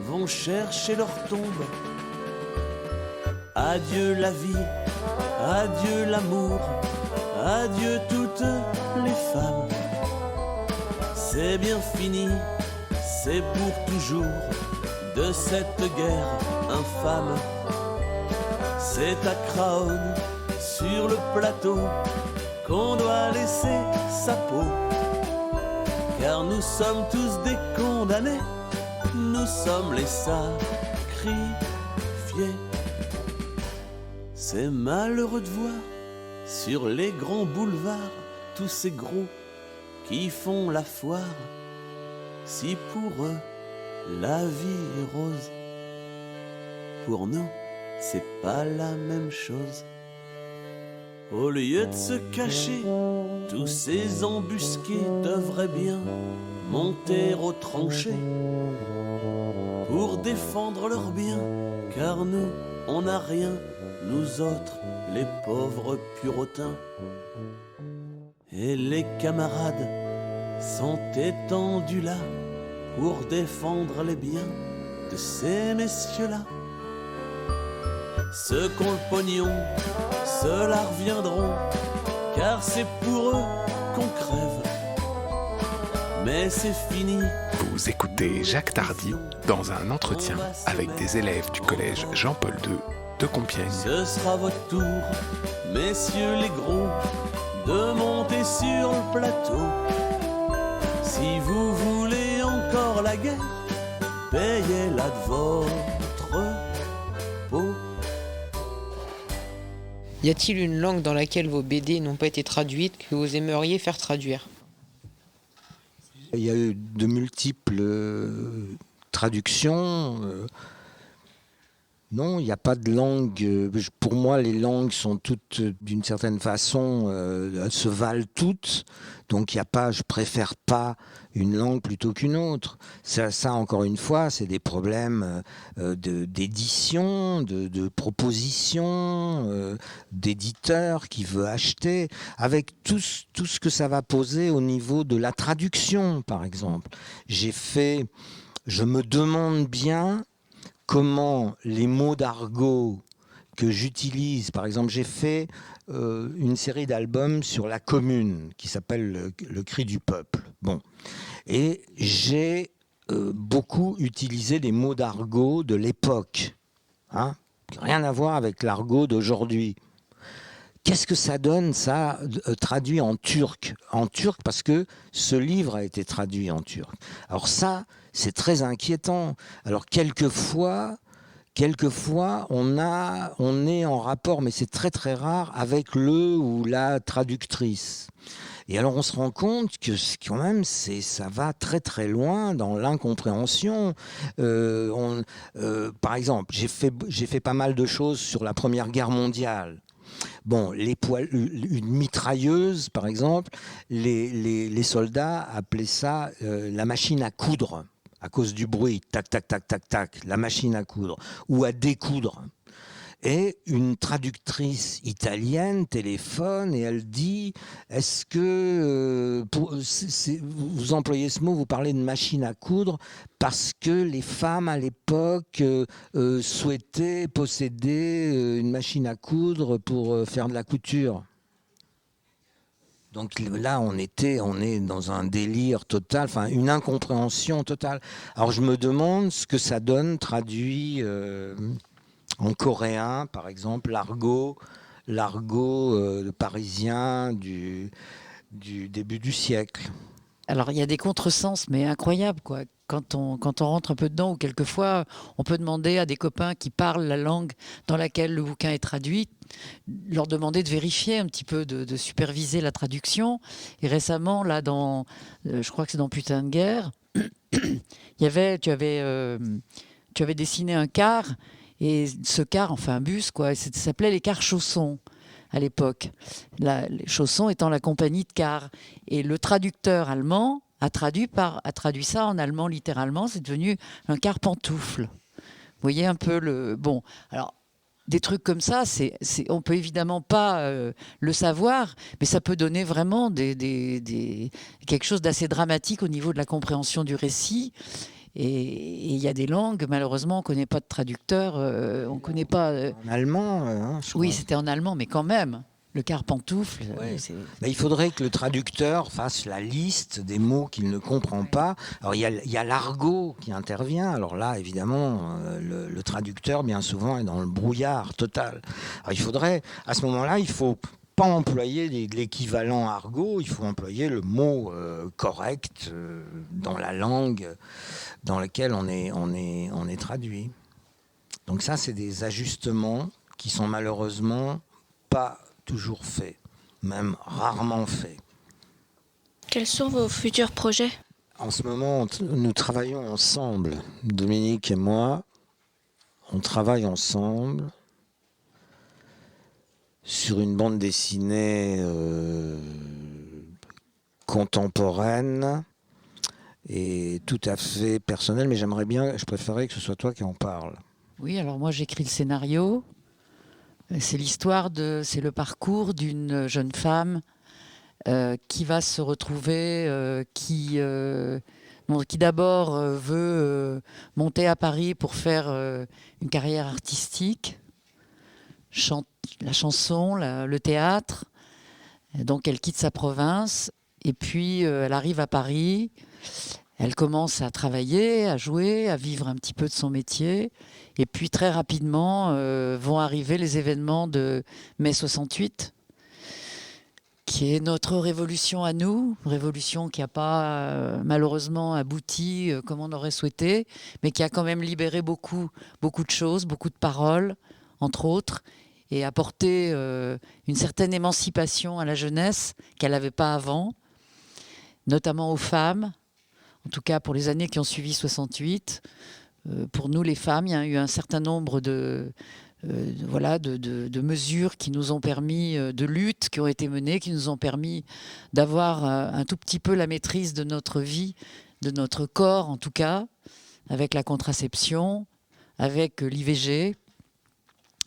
vont chercher leur tombe. Adieu la vie, adieu l'amour, adieu toutes les femmes. C'est bien fini, c'est pour toujours de cette guerre infâme. C'est à Craonne, sur le plateau, qu'on doit laisser sa peau. Car nous sommes tous des condamnés, nous sommes les sacrifiés. C'est malheureux de voir sur les grands boulevards tous ces gros qui font la foire. Si pour eux la vie est rose, pour nous c'est pas la même chose. Au lieu de se cacher, tous ces embusqués devraient bien monter aux tranchées pour défendre leurs biens, car nous, on n'a rien, nous autres, les pauvres purotins. Et les camarades sont étendus là pour défendre les biens de ces messieurs-là. Ceux qui ont le pognon, ceux-là reviendront, car c'est pour eux qu'on crève. Mais c'est fini. Vous écoutez Jacques Tardy dans un entretien avec des élèves du collège Jean-Paul II de Compiègne. Ce sera votre tour, messieurs les gros, de monter sur le plateau. Si vous voulez encore la guerre, payez-la de votre peau. Y a-t-il une langue dans laquelle vos BD n'ont pas été traduites que vous aimeriez faire traduire ? Il y a eu de multiples traductions. Non, il n'y a pas de langue. Pour moi, les langues sont toutes, d'une certaine façon, elles se valent toutes. Donc, il n'y a pas, je préfère pas une langue plutôt qu'une autre. Ça, encore une fois, c'est des problèmes d'édition, de proposition, d'éditeur qui veut acheter, avec tout ce que ça va poser au niveau de la traduction, par exemple. Je me demande bien comment les mots d'argot que j'utilise, par exemple, j'ai fait une série d'albums sur la commune qui s'appelle Le Cri du Peuple. Bon. Et j'ai beaucoup utilisé des mots d'argot de l'époque. Hein, rien à voir avec l'argot d'aujourd'hui. Qu'est-ce que ça donne, ça, traduit en turc ? En turc, parce que ce livre a été traduit en turc. Alors ça, c'est très inquiétant. Alors quelquefois, on est en rapport, mais c'est très très rare, avec le ou la traductrice. Et alors on se rend compte que quand même ça va très très loin dans l'incompréhension. Par exemple, j'ai fait pas mal de choses sur la Première Guerre mondiale. Bon, une mitrailleuse, par exemple, les soldats appelaient ça la machine à coudre, à cause du bruit, tac, tac, tac, tac, tac, la machine à coudre, ou à découdre. Et une traductrice italienne téléphone et elle dit, est-ce que vous employez ce mot, vous parlez de machine à coudre parce que les femmes à l'époque souhaitaient posséder une machine à coudre pour faire de la couture. Donc là, on est dans un délire total, enfin une incompréhension totale. Alors je me demande ce que ça donne traduit en coréen, par exemple, l'argot parisien du début du siècle. Alors il y a des contresens, mais incroyables, quoi. Quand on rentre un peu dedans, ou quelquefois, on peut demander à des copains qui parlent la langue dans laquelle le bouquin est traduit, leur demander de vérifier un petit peu, de superviser la traduction. Et récemment, là, je crois que c'est dans Putain de guerre, tu avais dessiné un car, et ce car, enfin un bus, quoi, ça s'appelait les cars chaussons à l'époque. Les chaussons étant la compagnie de cars. Et le traducteur allemand a traduit ça en allemand littéralement, c'est devenu un car pantoufle. Vous voyez un peu bon, alors des trucs comme ça, on peut évidemment pas le savoir, mais ça peut donner vraiment quelque chose d'assez dramatique au niveau de la compréhension du récit. Et il y a des langues, malheureusement, on ne connaît pas de traducteur, on ne connaît pas... En allemand, je crois. Oui, c'était en allemand, mais quand même. Le carpantoufle. Ouais. Il faudrait que le traducteur fasse la liste des mots qu'il ne comprend pas. Alors il y a l'argot qui intervient. Alors là, évidemment, le traducteur, bien souvent, est dans le brouillard total. Alors il faudrait, à ce moment-là, il faut pas employer l'équivalent argot, il faut employer le mot correct dans la langue dans laquelle on est traduit. Donc ça, c'est des ajustements qui sont malheureusement pas toujours faits, même rarement faits. Quels sont vos futurs projets ? En ce moment, nous travaillons ensemble, Dominique et moi, on travaille ensemble sur une bande dessinée contemporaine et tout à fait personnelle, mais je préférerais que ce soit toi qui en parle. Oui, alors moi j'écris le scénario. C'est c'est le parcours d'une jeune femme qui va se retrouver, qui d'abord veut monter à Paris pour faire une carrière artistique, la chanson, le théâtre. Donc elle quitte sa province et puis elle arrive à Paris. Elle commence à travailler, à jouer, à vivre un petit peu de son métier. Et puis très rapidement vont arriver les événements de mai 68, qui est notre révolution à nous, révolution qui n'a pas malheureusement abouti comme on aurait souhaité, mais qui a quand même libéré beaucoup de choses, beaucoup de paroles, entre autres, et apporté une certaine émancipation à la jeunesse qu'elle n'avait pas avant, notamment aux femmes, en tout cas pour les années qui ont suivi 68. Pour nous, les femmes, il y a eu un certain nombre de mesures qui nous ont permis, de luttes qui ont été menées, qui nous ont permis d'avoir un tout petit peu la maîtrise de notre vie, de notre corps en tout cas, avec la contraception, avec l'IVG.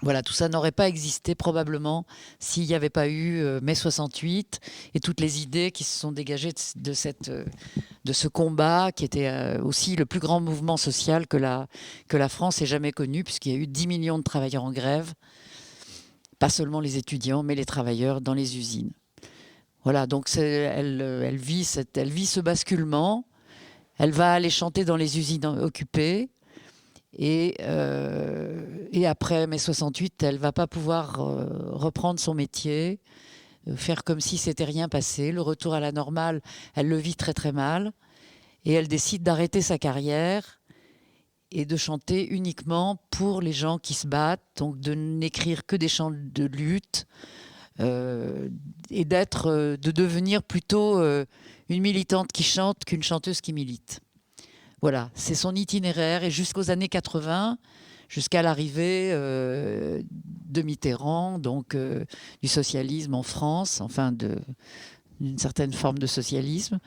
Voilà, tout ça n'aurait pas existé probablement s'il n'y avait pas eu mai 68 et toutes les idées qui se sont dégagées de ce combat qui était aussi le plus grand mouvement social que la France ait jamais connu, puisqu'il y a eu 10 millions de travailleurs en grève, pas seulement les étudiants, mais les travailleurs dans les usines. Voilà, donc elle vit ce basculement, elle va aller chanter dans les usines occupées. Et après mai 68, elle ne va pas pouvoir reprendre son métier, faire comme si c'était rien passé. Le retour à la normale, elle le vit très très mal. Et elle décide d'arrêter sa carrière et de chanter uniquement pour les gens qui se battent, donc de n'écrire que des chants de lutte et de devenir plutôt une militante qui chante qu'une chanteuse qui milite. Voilà, c'est son itinéraire et jusqu'aux années 80, jusqu'à l'arrivée de Mitterrand, donc du socialisme en France, enfin d'une certaine forme de socialisme,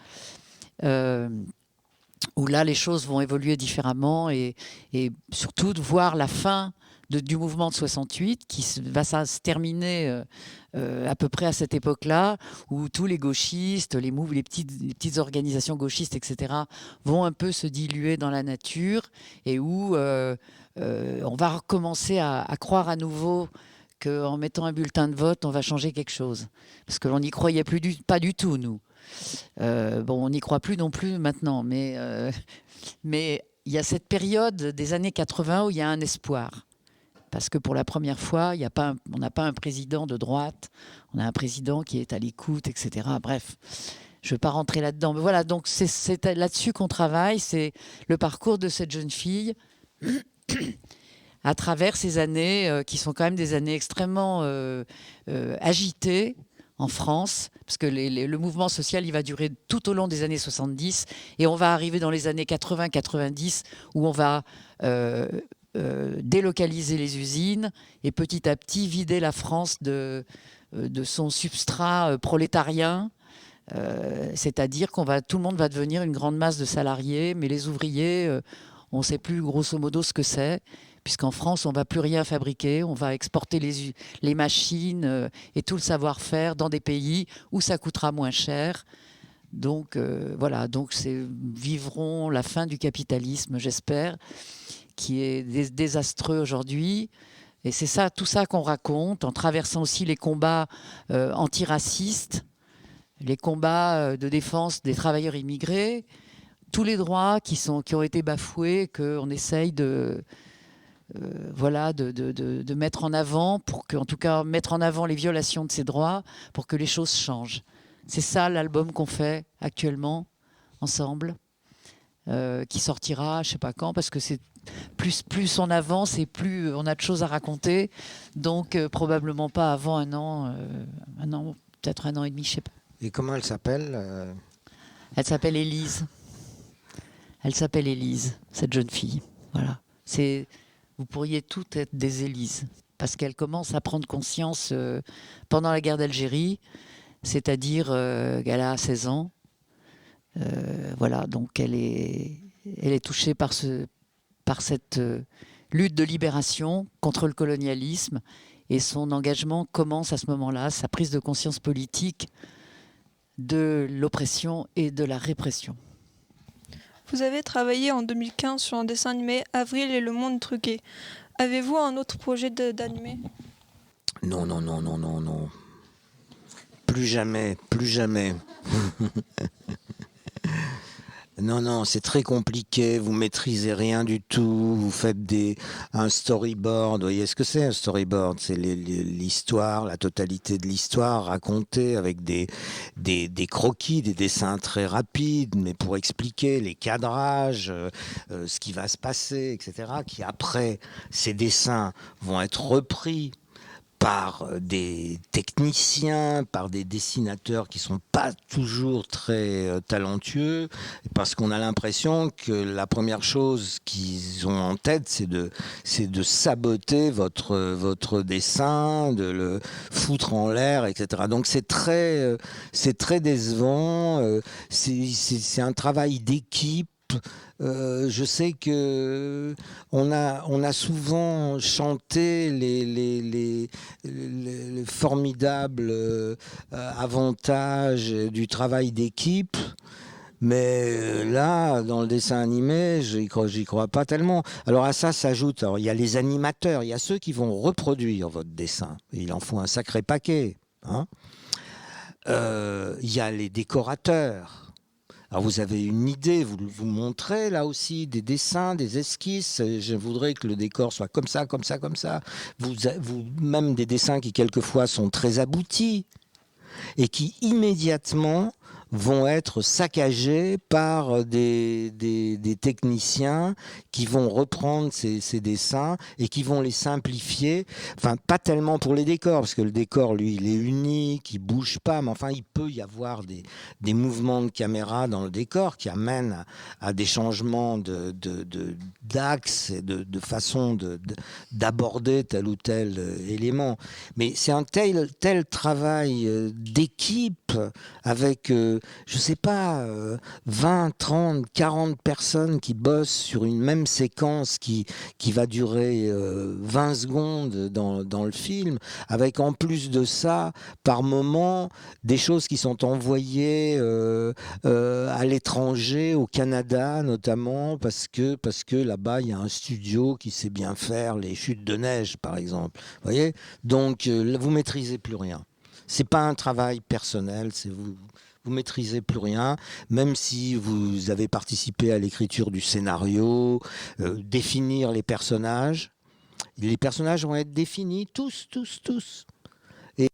où là les choses vont évoluer différemment et surtout de voir la fin du mouvement de 68 qui va se terminer à peu près à cette époque-là, où tous les gauchistes, les petites organisations gauchistes, etc., vont un peu se diluer dans la nature et où on va recommencer à croire à nouveau qu'en mettant un bulletin de vote, on va changer quelque chose. Parce que l'on n'y croyait pas du tout, nous. On n'y croit plus non plus maintenant, mais il y a cette période des années 80 où il y a un espoir. Parce que pour la première fois, on n'a pas un président de droite, on a un président qui est à l'écoute, etc. Bref, je ne vais pas rentrer là-dedans. Mais voilà, donc c'est là-dessus qu'on travaille, c'est le parcours de cette jeune fille à travers ces années qui sont quand même des années extrêmement agitées en France, parce que le mouvement social, il va durer tout au long des années 70, et on va arriver dans les années 80-90, où on va délocaliser les usines, et petit à petit vider la France de son substrat prolétarien, c'est-à-dire tout le monde va devenir une grande masse de salariés, mais les ouvriers, on ne sait plus grosso modo ce que c'est, puisqu'en France, on ne va plus rien fabriquer, on va exporter les machines et tout le savoir-faire dans des pays où ça coûtera moins cher. Donc voilà, vivront la fin du capitalisme, j'espère, qui est désastreux aujourd'hui, Et c'est ça, tout ça qu'on raconte, en traversant aussi les combats antiracistes, les combats de défense des travailleurs immigrés, tous les droits qui ont été bafoués, qu'on essaye de mettre en avant, en tout cas mettre en avant les violations de ces droits pour que les choses changent. C'est ça l'album qu'on fait actuellement, ensemble, qui sortira, je ne sais pas quand, parce que c'est plus on avance et plus on a de choses à raconter. Donc probablement pas avant un an, peut-être 1 an et demi, je ne sais pas. Et comment elle s'appelle Elle s'appelle Élise. Elle s'appelle Élise, cette jeune fille. Voilà. Vous pourriez toutes être des Élises, parce qu'elle commence à prendre conscience pendant la guerre d'Algérie, c'est-à-dire qu'elle a 16 ans. Voilà, donc elle est touchée par cette lutte de libération contre le colonialisme, et son engagement commence à ce moment-là, sa prise de conscience politique de l'oppression et de la répression. Vous avez travaillé en 2015 sur un dessin animé Avril et le monde truqué. Avez-vous un autre projet d'animé ? Non. Plus jamais. Non, c'est très compliqué, vous maîtrisez rien du tout, vous faites un storyboard. Vous voyez ce que c'est un storyboard? C'est l'histoire, la totalité de l'histoire racontée avec des croquis, des dessins très rapides, mais pour expliquer les cadrages, ce qui va se passer, etc. Qui après, ces dessins vont être repris par des techniciens, par des dessinateurs qui sont pas toujours très talentueux, parce qu'on a l'impression que la première chose qu'ils ont en tête, c'est de saboter votre dessin, de le foutre en l'air, etc. Donc c'est très décevant. C'est un travail d'équipe. Je sais que on a souvent chanté les formidables avantages du travail d'équipe, mais là, dans le dessin animé, j'y crois pas tellement. Alors à ça s'ajoute, il y a les animateurs, il y a ceux qui vont reproduire votre dessin. Il en faut un sacré paquet, hein. Il y a les décorateurs. Alors vous avez une idée, vous montrez là aussi des dessins, des esquisses. Je voudrais que le décor soit comme ça. Même des dessins qui quelquefois sont très aboutis et qui immédiatement vont être saccagés par des techniciens qui vont reprendre ces dessins et qui vont les simplifier. Enfin, pas tellement pour les décors, parce que le décor, lui, il est unique, il bouge pas, mais enfin, il peut y avoir des mouvements de caméra dans le décor qui amènent à des changements d'axe et de façon d'aborder tel ou tel élément. Mais c'est un tel travail d'équipe avec... je sais pas, 20, 30, 40 personnes qui bossent sur une même séquence qui va durer 20 secondes dans le film, avec en plus de ça, par moment, des choses qui sont envoyées à l'étranger, au Canada notamment, parce que là-bas, il y a un studio qui sait bien faire les chutes de neige, par exemple. Vous voyez ? Donc, vous maîtrisez plus rien. C'est pas un travail personnel, c'est vous maîtrisez plus rien, même si vous avez participé à l'écriture du scénario, définir les personnages. Les personnages vont être définis, tous. Et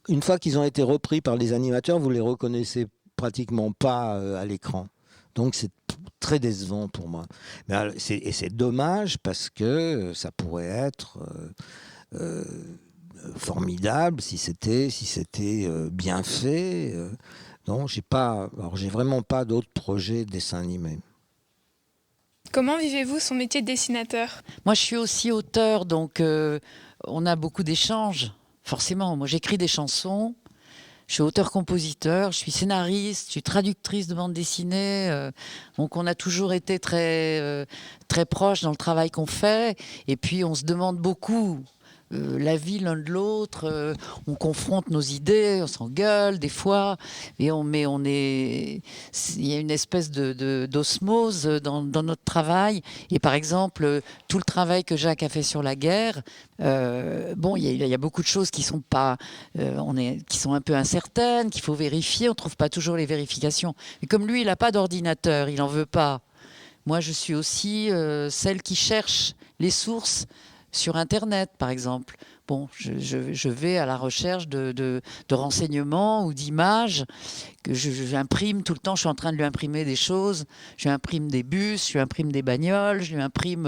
une fois qu'ils ont été repris par les animateurs, vous les reconnaissez pratiquement pas à l'écran. Donc c'est très décevant pour moi. Mais c'est dommage parce que ça pourrait être... formidable si c'était bien fait. Non, j'ai vraiment pas d'autres projets de dessin animé. Comment vivez-vous son métier de dessinateur ? Moi, je suis aussi auteur, donc on a beaucoup d'échanges, forcément. Moi, j'écris des chansons, je suis auteur-compositeur, je suis scénariste, je suis traductrice de bande dessinée. Donc, on a toujours été très proches dans le travail qu'on fait. Et puis, on se demande beaucoup l'avis l'un de l'autre. On confronte nos idées, on s'engueule des fois, il y a une espèce d'osmose dans notre travail. Et par exemple, tout le travail que Jacques a fait sur la guerre, il y a beaucoup de choses qui sont pas, qui sont un peu incertaines, qu'il faut vérifier. On trouve pas toujours les vérifications. Mais comme lui, il n'a pas d'ordinateur, il en veut pas. Moi, je suis aussi celle qui cherche les sources sur Internet, par exemple. Bon, je vais à la recherche de renseignements ou d'images que j'imprime tout le temps. Je suis en train de lui imprimer des choses. Je lui imprime des bus, je lui imprime des bagnoles, je lui imprime,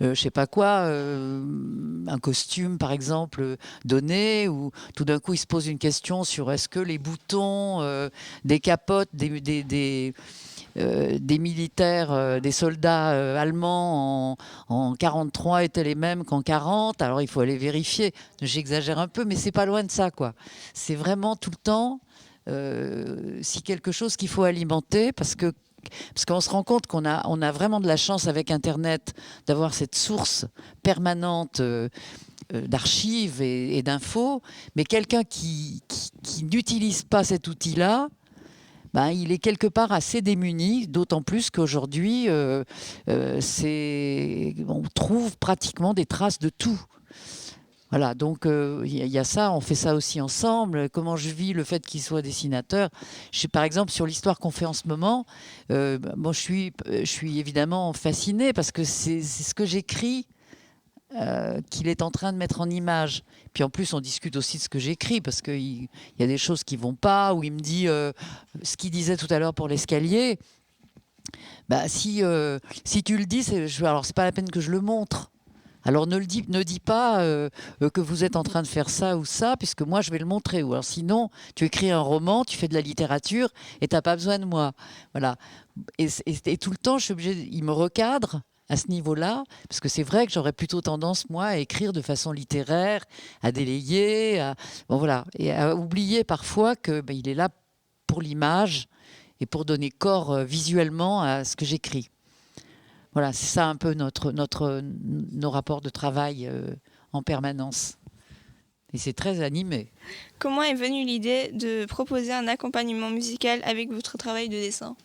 je sais pas quoi, un costume, par exemple, donné. Ou tout d'un coup, il se pose une question sur est-ce que les boutons des capotes des militaires, des soldats allemands en 43 étaient les mêmes qu'en 40. Alors il faut aller vérifier. J'exagère un peu, mais c'est pas loin de ça, quoi. C'est vraiment tout le temps si quelque chose qu'il faut alimenter, parce qu'on se rend compte qu'on a vraiment de la chance avec Internet d'avoir cette source permanente d'archives et d'infos, mais quelqu'un qui n'utilise pas cet outil-là, il est quelque part assez démuni, d'autant plus qu'aujourd'hui, on trouve pratiquement des traces de tout. Voilà, donc il y a ça, on fait ça aussi ensemble. Comment je vis le fait qu'il soit dessinateur. Par exemple, sur l'histoire qu'on fait en ce moment, moi je suis évidemment fascinée parce que c'est ce que j'écris qu'il est en train de mettre en image. Puis en plus, on discute aussi de ce que j'écris, parce qu'il y a des choses qui ne vont pas, où il me dit ce qu'il disait tout à l'heure pour l'escalier. Si tu le dis, alors c'est pas la peine que je le montre. Alors ne dis pas que vous êtes en train de faire ça ou ça, puisque moi je vais le montrer. Ou alors sinon, tu écris un roman, tu fais de la littérature et tu n'as pas besoin de moi. Voilà. Et tout le temps, je suis obligée, il me recadre à ce niveau-là, parce que c'est vrai que j'aurais plutôt tendance, moi, à écrire de façon littéraire, à délayer, et à oublier parfois qu'il est là pour l'image et pour donner corps visuellement à ce que j'écris. Voilà, c'est ça un peu nos rapports de travail en permanence. Et c'est très animé. Comment est venue l'idée de proposer un accompagnement musical avec votre travail de dessin ?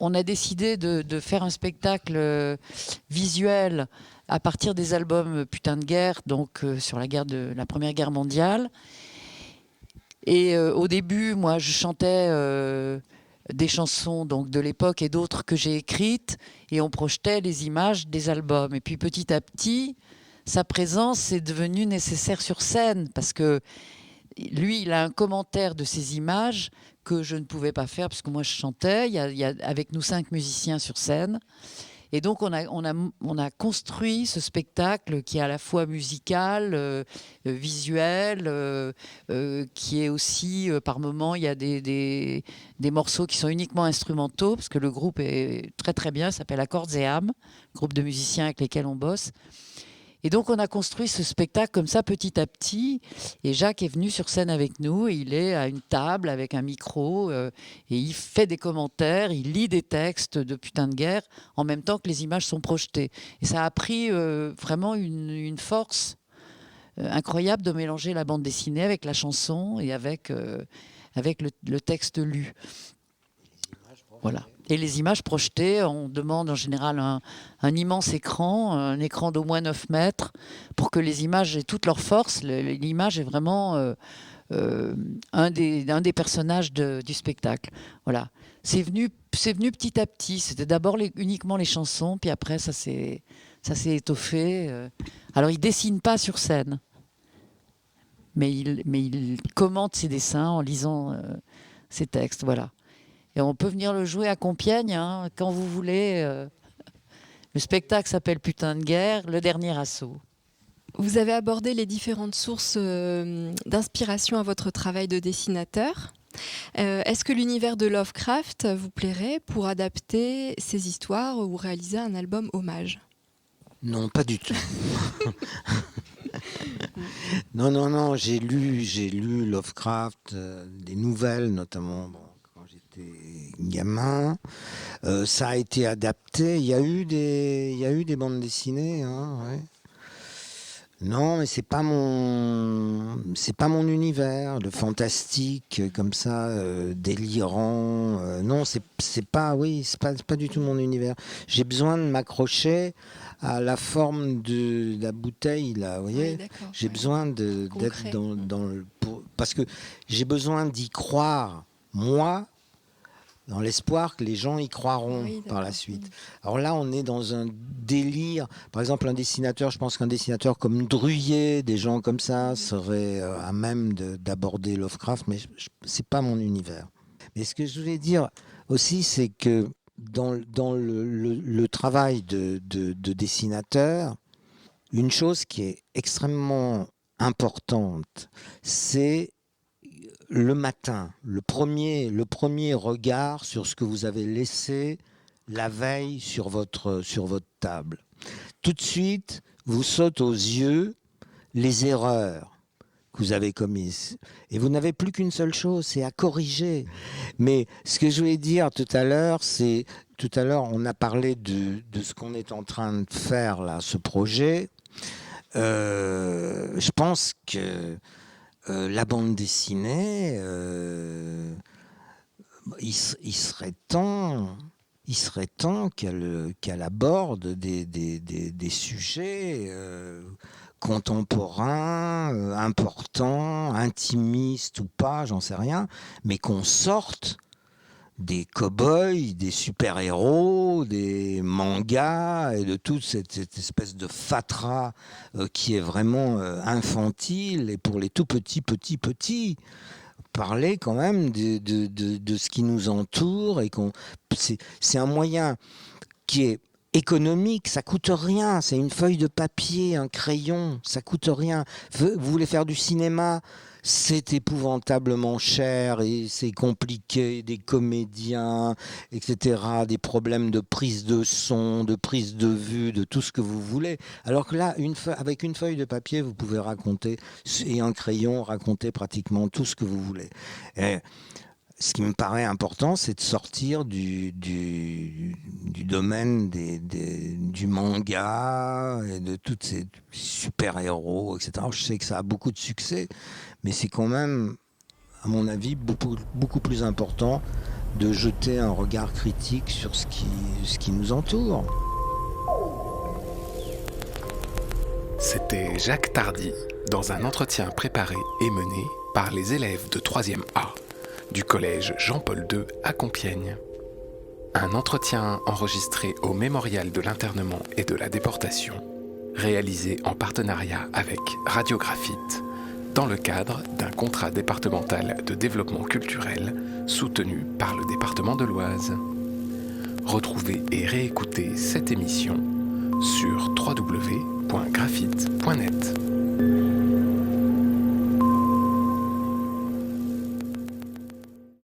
On a décidé de faire un spectacle visuel à partir des albums Putain de guerre, donc sur la Première Guerre mondiale. Et au début, moi, je chantais des chansons donc, de l'époque et d'autres que j'ai écrites, et on projetait les images des albums. Et puis petit à petit, sa présence est devenue nécessaire sur scène, parce que lui, il a un commentaire de ces images que je ne pouvais pas faire, parce que moi je chantais. Il y a avec nous 5 musiciens sur scène. Et donc on a construit ce spectacle qui est à la fois musical, visuel, qui est aussi, par moments, il y a des morceaux qui sont uniquement instrumentaux, parce que le groupe est très très bien, il s'appelle Accords et âmes, groupe de musiciens avec lesquels on bosse. Et donc, on a construit ce spectacle comme ça, petit à petit. Et Jacques est venu sur scène avec nous. Et il est à une table avec un micro. Et il fait des commentaires. Il lit des textes de Putain de guerre en même temps que les images sont projetées. Et ça a pris vraiment une force incroyable de mélanger la bande dessinée avec la chanson et avec le texte lu. Voilà. Et les images projetées, on demande en général un immense écran, un écran d'au moins 9 mètres, pour que les images aient toute leur force. L'image est vraiment un des personnages du spectacle. Voilà. C'est venu petit à petit. C'était d'abord uniquement les chansons, puis après ça s'est étoffé. Alors il dessine pas sur scène, mais il commente ses dessins en lisant ses textes. Voilà. Et on peut venir le jouer à Compiègne quand vous voulez. Le spectacle s'appelle Putain de guerre, le dernier assaut. Vous avez abordé les différentes sources d'inspiration à votre travail de dessinateur. Est-ce que l'univers de Lovecraft vous plairait pour adapter ces histoires ou réaliser un album hommage ? Non, pas du tout. Non, j'ai lu Lovecraft, des nouvelles notamment. Gamin, ça a été adapté. Il y a eu des bandes dessinées, ouais. Non, mais c'est pas mon univers, le fantastique comme ça, délirant. Non, c'est pas du tout mon univers. J'ai besoin de m'accrocher à la forme de la bouteille là, vous voyez. Oui, j'ai besoin d'être dans le parce que j'ai besoin d'y croire moi. Dans l'espoir que les gens y croiront par la suite. Alors là, on est dans un délire. Par exemple, un dessinateur, je pense qu'un dessinateur comme Druillet, des gens comme ça, seraient à même d'aborder Lovecraft, mais c'est pas mon univers. Mais ce que je voulais dire aussi, c'est que dans le travail de dessinateur, une chose qui est extrêmement importante, c'est le matin, le premier regard sur ce que vous avez laissé la veille sur votre table. Tout de suite, vous saute aux yeux les erreurs que vous avez commises. Et vous n'avez plus qu'une seule chose, c'est à corriger. Mais ce que je voulais dire tout à l'heure, on a parlé de ce qu'on est en train de faire là, ce projet. Je pense que la bande dessinée, il serait temps qu'elle aborde des sujets contemporains, importants, intimistes ou pas, j'en sais rien, mais qu'on sorte des cow-boys, des super-héros, des mangas et de toute cette espèce de fatras qui est vraiment infantile et pour les tout petits. Parler quand même de ce qui nous entoure et c'est un moyen qui est économique, ça coûte rien, c'est une feuille de papier, un crayon, ça coûte rien. Vous voulez faire du cinéma, c'est épouvantablement cher et c'est compliqué, des comédiens, etc., des problèmes de prise de son, de prise de vue, de tout ce que vous voulez. Alors que là, avec une feuille de papier, vous pouvez raconter, et un crayon, raconter pratiquement tout ce que vous voulez. Et ce qui me paraît important, c'est de sortir du domaine du manga et de tous ces super-héros, etc. Je sais que ça a beaucoup de succès, mais c'est quand même, à mon avis, beaucoup plus important de jeter un regard critique sur ce qui nous entoure. C'était Jacques Tardy, dans un entretien préparé et mené par les élèves de 3e A du collège Jean-Paul II à Compiègne. Un entretien enregistré au Mémorial de l'internement et de la déportation, réalisé en partenariat avec Radio Graphite, dans le cadre d'un contrat départemental de développement culturel soutenu par le département de l'Oise. Retrouvez et réécoutez cette émission sur www.graphite.net.